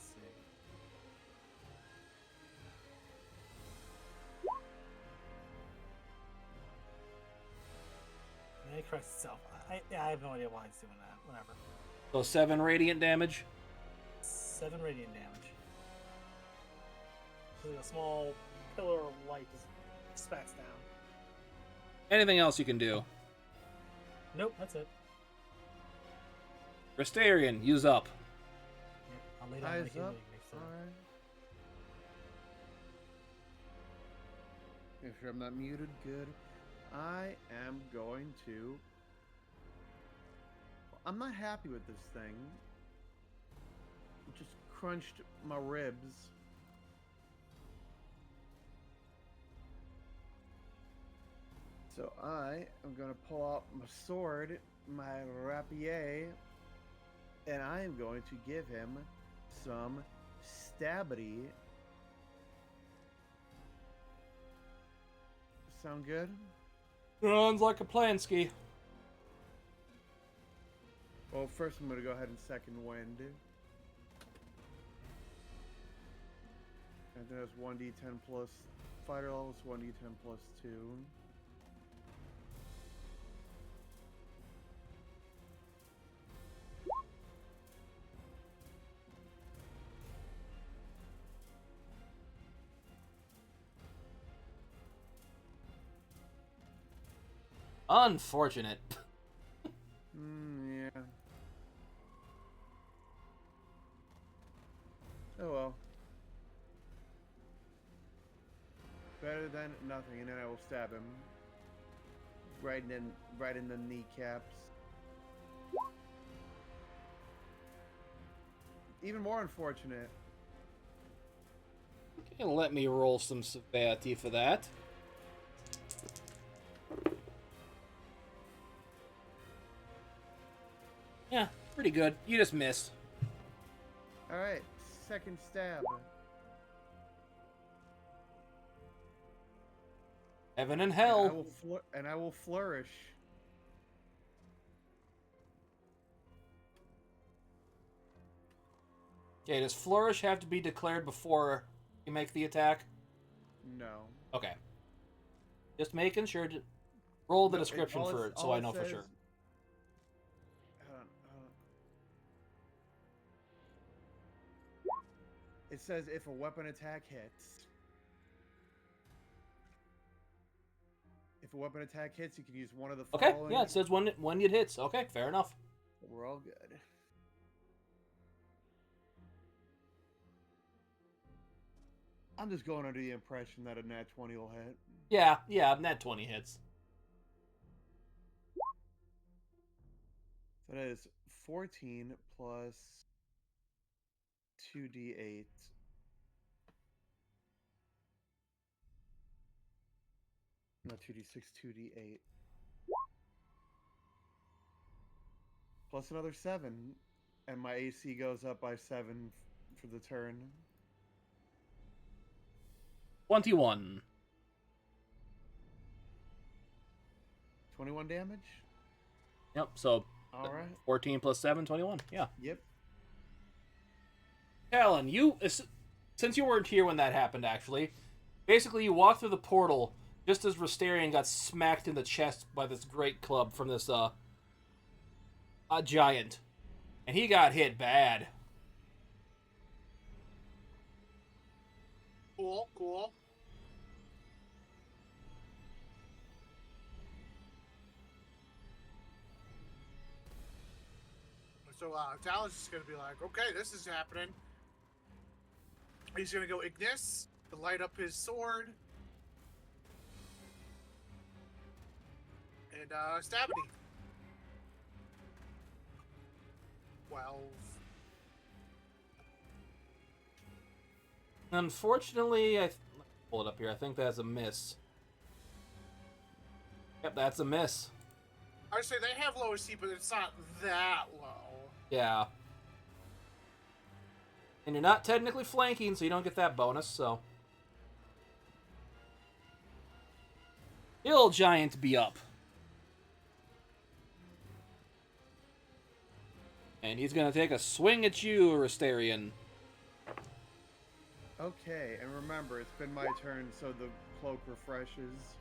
Speaker 3: see. And it corrects itself. I have no idea why it's doing that. Whatever.
Speaker 1: So 7 radiant damage.
Speaker 3: 7 radiant damage. So like a small pillar of light just spats down.
Speaker 1: Anything else you can do?
Speaker 3: Nope, that's it.
Speaker 1: Restarian, use up.
Speaker 3: Yep, I'll lay down my
Speaker 2: Eyes
Speaker 3: healing
Speaker 2: up.
Speaker 3: next time.
Speaker 2: Alright. Make sure I'm not muted. Good. I am going to. I'm not happy with this thing. It just crunched my ribs. So I am going to pull out my sword, my rapier, and I am going to give him some stabbity. Sound good?
Speaker 1: Sounds like a plan, Ski.
Speaker 2: Well, first I'm going to go ahead and second wind. And then it's 1d10 plus fighter levels, 1d10 plus 2.
Speaker 1: Unfortunate.
Speaker 2: Yeah. Oh well. Better than nothing, and then I will stab him. Right in the kneecaps. Even more unfortunate.
Speaker 1: Okay, let me roll some severity for that. Yeah, pretty good. You just missed.
Speaker 2: Alright, second stab.
Speaker 1: Heaven and
Speaker 2: And
Speaker 1: hell.
Speaker 2: I will flourish.
Speaker 1: Okay, does flourish have to be declared before you make the attack?
Speaker 2: No.
Speaker 1: Okay. Just making sure to roll the
Speaker 2: No,
Speaker 1: description
Speaker 2: all
Speaker 1: for it so
Speaker 2: all
Speaker 1: I know for
Speaker 2: says-
Speaker 1: sure.
Speaker 2: Hold on. It says if a weapon attack hits. If a weapon attack hits, you can use one of the
Speaker 1: Okay,
Speaker 2: following.
Speaker 1: yeah, it says when it hits. Okay, fair enough.
Speaker 2: We're all good. I'm just going under the impression that a nat 20 will hit.
Speaker 1: Yeah, net 20 hits.
Speaker 2: So that is 14 plus 2d8. No, 2d6, 2d8. Plus another 7. And my AC goes up by 7 for the turn.
Speaker 1: 21.
Speaker 2: 21 damage?
Speaker 1: Yep, so
Speaker 2: Alright.
Speaker 1: 14 plus 7, 21. Yeah.
Speaker 2: Yep.
Speaker 1: Talon, since you weren't here when that happened, actually, basically you walked through the portal just as Rastarian got smacked in the chest by this great club from this, a giant. And he got hit bad.
Speaker 4: Cool, cool. So Talon's just gonna be like, okay, this is happening. He's gonna go Ignis to light up his sword. And Stabity. 12.
Speaker 1: Unfortunately, let me pull it up here. I think that's a miss. Yep, that's a miss.
Speaker 4: I say they have low AC, but it's not that low.
Speaker 1: Yeah. And you're not technically flanking, so you don't get that bonus, so. Ill Giant be up. And he's gonna take a swing at you, Rastarian.
Speaker 2: Okay, and remember, it's been my turn, so the cloak refreshes.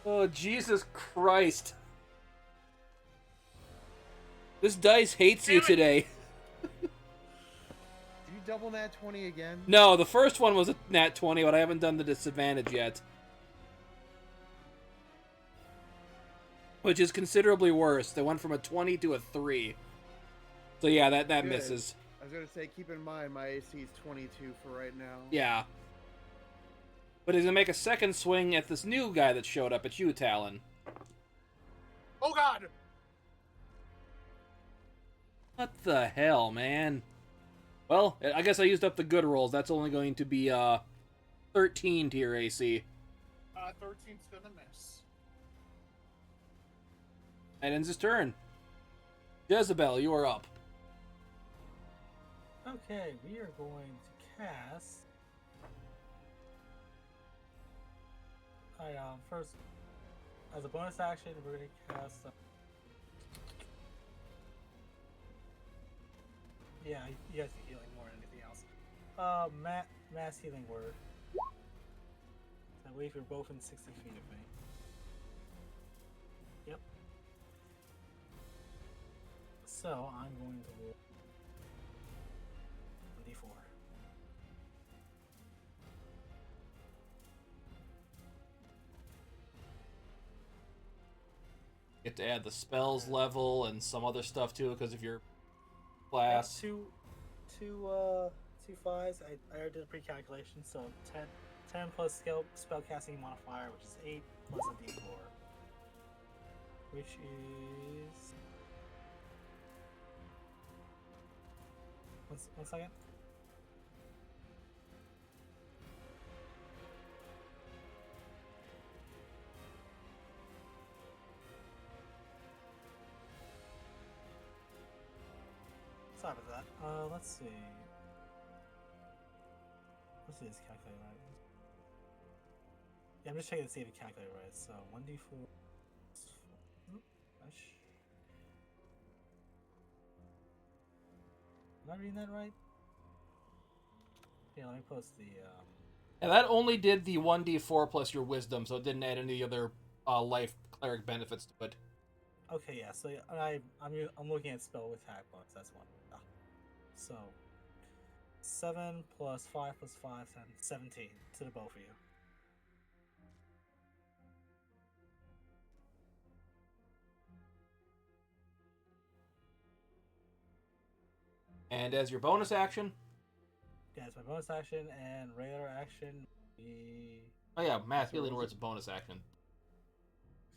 Speaker 1: Oh, Jesus Christ. This dice hates you today.
Speaker 2: Did you double nat 20 again?
Speaker 1: No, the first one was a nat 20, but I haven't done the disadvantage yet. Which is considerably worse. They went from a 20 to a 3. So yeah, that
Speaker 2: Good.
Speaker 1: misses.
Speaker 2: I was going to say, keep in mind, my AC is 22 for right now.
Speaker 1: Yeah. But he's gonna make a second swing at this new guy that showed up at you, Talon.
Speaker 4: Oh god!
Speaker 1: What the hell, man? Well, I guess I used up the good rolls. That's only going to be 13 to your AC.
Speaker 4: 13's gonna miss.
Speaker 1: That ends his turn. Jezebel, you are up.
Speaker 3: Okay, we are going to cast. First, as a bonus action, we're going to cast. Yeah, you guys are healing more than anything else. Mass healing word. I believe you're both in 60 feet of me. Yep. So I'm going to roll a d4.
Speaker 1: Get to add the spells level and some other stuff to it because of your class.
Speaker 3: Two fives. I already did a pre-calculation, so 10 plus spell casting modifier, which is 8 plus a d4, which is one second. Sorry about that. Let's see. Let's see this calculator right. Yeah, I'm just checking to see if it calculated right. So 1d4. Am I reading that right? Yeah, let me post the.
Speaker 1: And that only did the 1d4 plus your wisdom, so it didn't add any other life cleric benefits to it.
Speaker 3: Okay, yeah. So I'm looking at spell with hack bonus. That's one. So 7 plus 5 plus 5, 10, 17 to the both of you.
Speaker 1: And as your bonus action,
Speaker 3: Yeah, it's my bonus action and regular action.
Speaker 1: oh yeah, math healing word's a bonus action.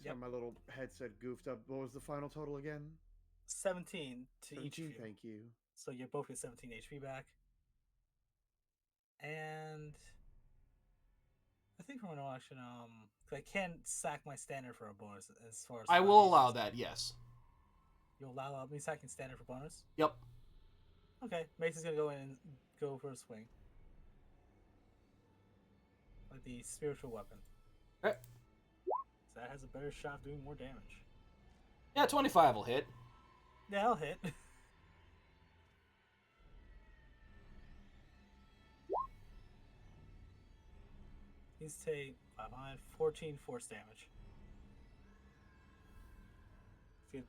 Speaker 2: So
Speaker 3: Yep.
Speaker 2: my little headset goofed up. What was the final total again?
Speaker 3: 17 to each of
Speaker 2: 17,
Speaker 3: you.
Speaker 2: thank you.
Speaker 3: So you both get 17 HP back. And I think for no action, I can't sack my standard for a bonus as far as
Speaker 1: I will allow that, yes.
Speaker 3: You allow me sacking standard for bonus?
Speaker 1: Yep.
Speaker 3: Okay, Mason's gonna go in and go for a swing. Like the spiritual weapon.
Speaker 1: Okay.
Speaker 3: So that has a better shot of doing more damage.
Speaker 1: Yeah, 25 will hit.
Speaker 3: Yeah, I'll hit. He's take 14 force damage.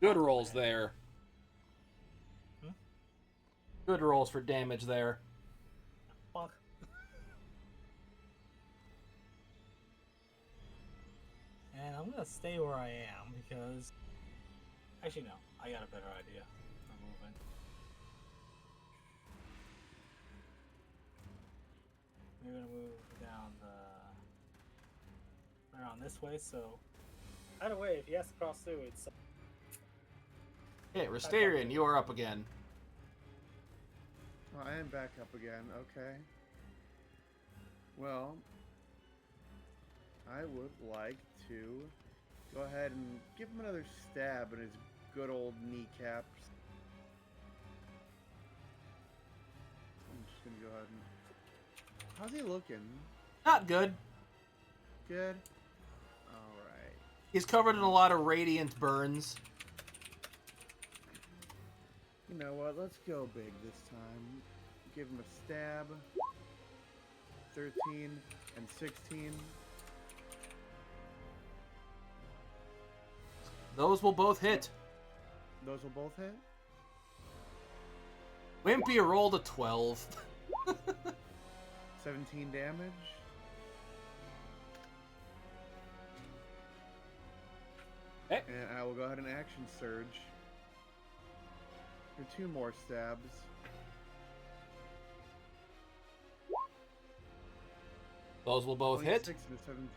Speaker 1: Good rolls there.
Speaker 3: Hmm?
Speaker 1: Good rolls for damage there.
Speaker 3: Fuck. And I'm gonna stay where I am because... Actually, no. I got a better idea for movement. We're gonna move down around this way, so... Either way, if he has to cross through, it's...
Speaker 1: Hey, Rastarian, you are up again.
Speaker 2: Oh, I am back up again. Okay. Well, I would like to go ahead and give him another stab in his good old kneecaps. I'm just gonna go ahead and... How's he looking?
Speaker 1: Not good.
Speaker 2: Good? Alright.
Speaker 1: He's covered in a lot of radiant burns.
Speaker 2: You know what? Let's go big this time. Give him a stab. 13 and 16.
Speaker 1: Those will both hit.
Speaker 2: Those will both hit?
Speaker 1: Wimpy rolled a 12.
Speaker 2: 17 damage.
Speaker 1: Okay.
Speaker 2: And I will go ahead and action surge for 2 more stabs.
Speaker 1: Those will both hit.
Speaker 2: 6 and 17.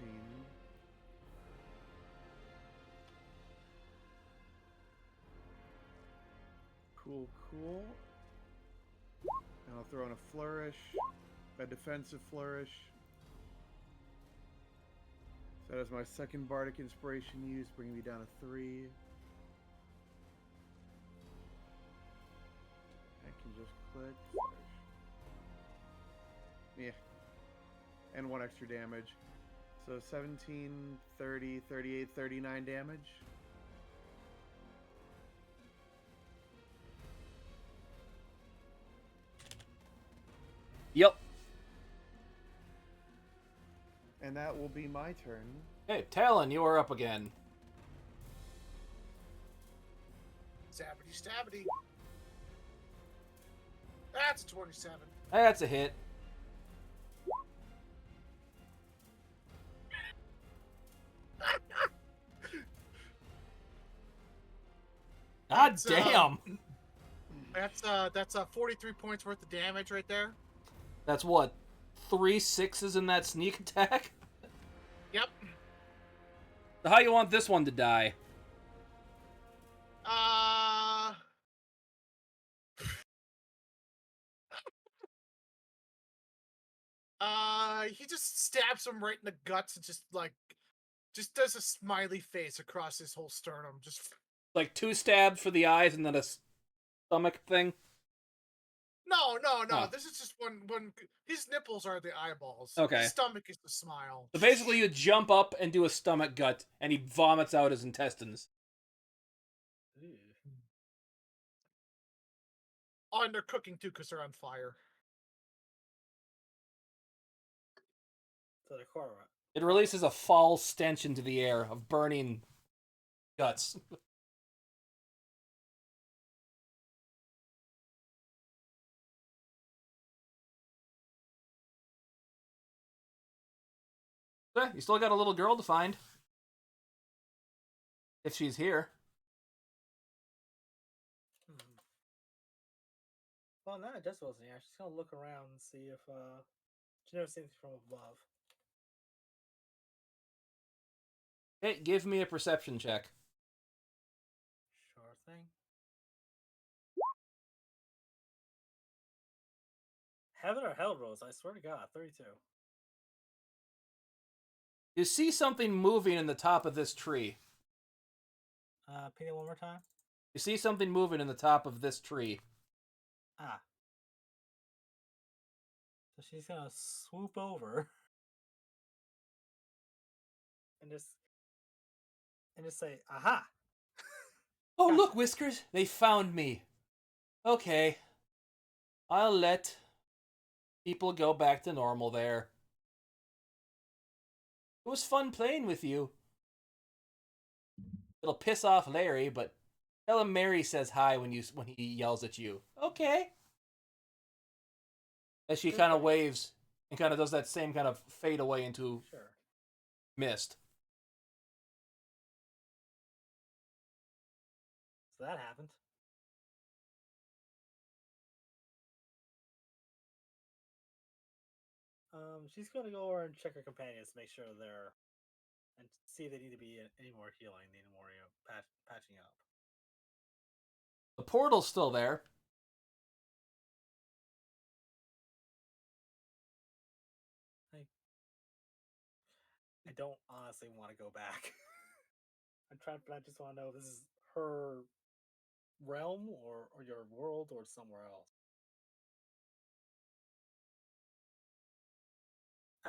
Speaker 2: Cool, cool. And I'll throw in a flourish, a defensive flourish. So that is my second bardic inspiration use, bringing me down to 3. I can just click. Yeah. And 1 extra damage. So 17, 30, 38, 39 damage.
Speaker 1: Yep.
Speaker 2: And that will be my turn.
Speaker 1: Hey, Talon, you are up again.
Speaker 4: Stabbity, stabbity. That's a 27.
Speaker 1: That's a hit. God
Speaker 4: That's,
Speaker 1: damn!
Speaker 4: That's 43 points worth of damage right there.
Speaker 1: That's what? 3 6s in that sneak attack?
Speaker 4: Yep.
Speaker 1: So how you want this one to die?
Speaker 4: He just stabs him right in the guts and just does a smiley face across his whole sternum. Just
Speaker 1: Like 2 stabs for the eyes and then a stomach thing?
Speaker 4: no.
Speaker 1: Oh.
Speaker 4: This is just one. His nipples are the eyeballs.
Speaker 1: Okay.
Speaker 4: His stomach is the smile.
Speaker 1: So basically you jump up and do a stomach gut, and he vomits out his intestines.
Speaker 4: Oh, and they're cooking too because they're on fire.
Speaker 3: So the core.
Speaker 1: It releases a foul stench into the air of burning guts. You still got a little girl to find. If she's here.
Speaker 3: Well, not just wasn't here. She's gonna look around and see if she never seen anything from above.
Speaker 1: Hey, give me a perception check.
Speaker 3: Sure thing. Heaven or hell rolls, I swear to God, 32.
Speaker 1: You see something moving in the top of this tree.
Speaker 3: Repeat it one more time.
Speaker 1: You see something moving in the top of this tree.
Speaker 3: Ah. So she's gonna swoop over and just say, "Aha!"
Speaker 1: Oh,
Speaker 3: Gotcha.
Speaker 1: look, Whiskers! They found me. Okay. I'll let people go back to normal there. It was fun playing with you. It'll piss off Larry, but tell him Mary says hi when he yells at you. Okay. As she kind of waves and kind of does that same kind of fade away into
Speaker 3: Sure.
Speaker 1: mist.
Speaker 3: So that happened. She's gonna go over and check her companions to make sure they're and see if they need to be any more healing, need more patching up.
Speaker 1: The portal's still there.
Speaker 3: I don't honestly want to go back. but I just want to know if this is her realm or your world or somewhere else.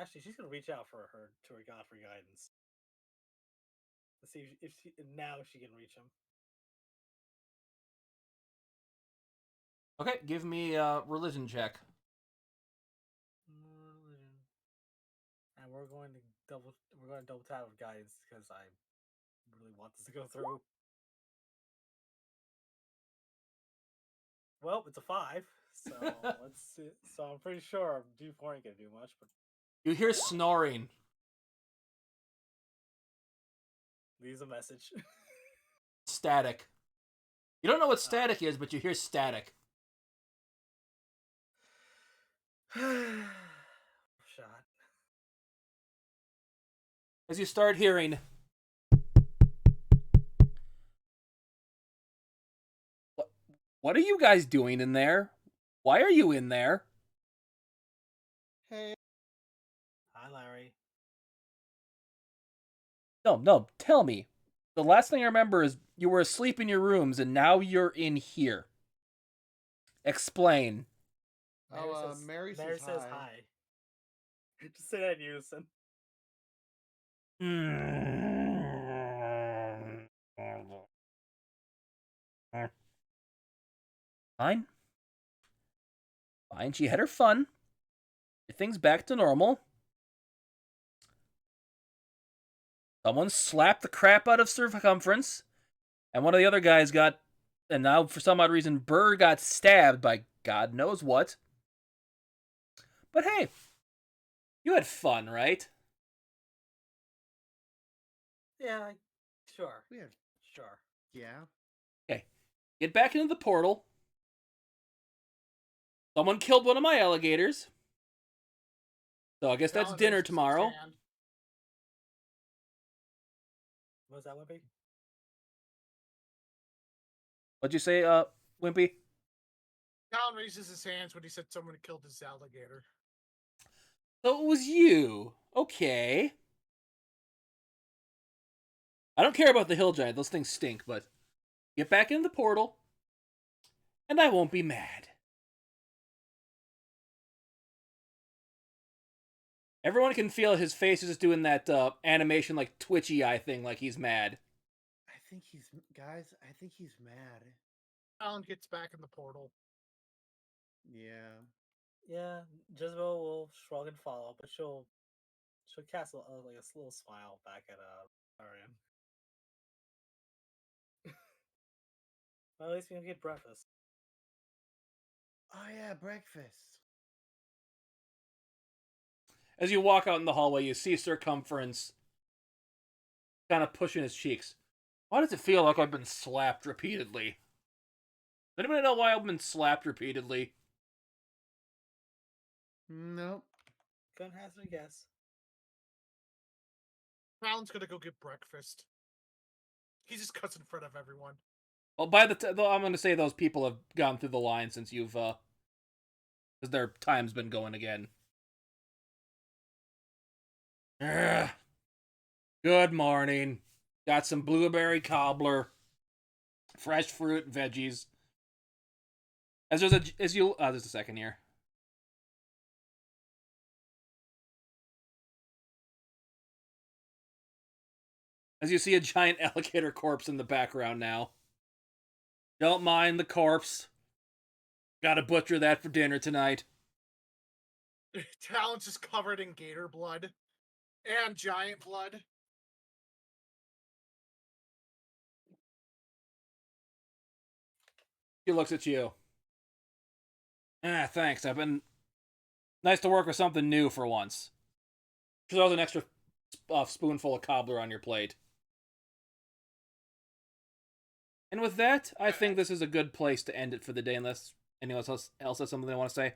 Speaker 3: Actually, she's gonna reach out to her god for guidance. Let's see if now she can reach him.
Speaker 1: Okay, give me a religion check.
Speaker 3: Religion. And we're going to double tap with guidance because I really want this to go through. Well, it's a 5, so let's see. So I'm pretty sure Duke ain't gonna do much, but
Speaker 1: You hear snoring.
Speaker 3: leaves a message.
Speaker 1: Static. You don't know what static is, but you hear static.
Speaker 3: Shot.
Speaker 1: As you start hearing... What are you guys doing in there? Why are you in there?
Speaker 2: Hey.
Speaker 3: Hi, Larry.
Speaker 1: No, tell me. The last thing I remember is you were asleep in your rooms and now you're in here. Explain.
Speaker 2: Mary says hi.
Speaker 3: Just say that in unison.
Speaker 1: Fine. Fine, she had her fun. Everything's back to normal. Someone slapped the crap out of Circumference, and one of the other guys got... And now, for some odd reason, Burr got stabbed by God knows what. But hey, you had fun, right?
Speaker 3: Yeah, sure.
Speaker 2: Yeah.
Speaker 3: Sure.
Speaker 2: Yeah.
Speaker 1: Okay, get back into the portal. Someone killed one of my alligators. So I guess that's
Speaker 4: Talon
Speaker 1: dinner
Speaker 4: raises his
Speaker 1: tomorrow.
Speaker 4: hand.
Speaker 3: What was that, Wimpy?
Speaker 1: What'd you say, Wimpy?
Speaker 4: Talon raises his hands when he said someone killed his alligator.
Speaker 1: So it was you. Okay. I don't care about the hill giant. Those things stink, but get back in the portal, and I won't be mad. Everyone can feel his face is just doing that animation, like twitchy eye thing, like he's mad.
Speaker 2: I think he's mad.
Speaker 4: Talon gets back in the portal.
Speaker 2: Yeah.
Speaker 3: Yeah, Jezebel will shrug and follow, but she'll cast like a little smile back at Arian. Well, at least we can get breakfast.
Speaker 2: Oh yeah, breakfast.
Speaker 1: As you walk out in the hallway, you see Circumference kind of pushing his cheeks. Why does it feel like I've been slapped repeatedly? Does anybody know why I've been slapped repeatedly?
Speaker 2: Nope.
Speaker 3: Couldn't hazard a guess.
Speaker 4: Talon's gonna go get breakfast. He just cuts in front of everyone.
Speaker 1: Well, by I'm going to say those people have gone through the line since you've, because their time's been going again. Ugh. Good morning. Got some blueberry cobbler, fresh fruit, veggies. There's a second here. As you see a giant alligator corpse in the background now. Don't mind the corpse. Gotta butcher that for dinner tonight.
Speaker 4: Talon's is covered in gator blood and giant blood.
Speaker 1: He looks at you. Thanks. I've been nice to work with something new for once. Throws an extra spoonful of cobbler on your plate. And with that, I think this is a good place to end it for the day, unless anyone else has something they want to say.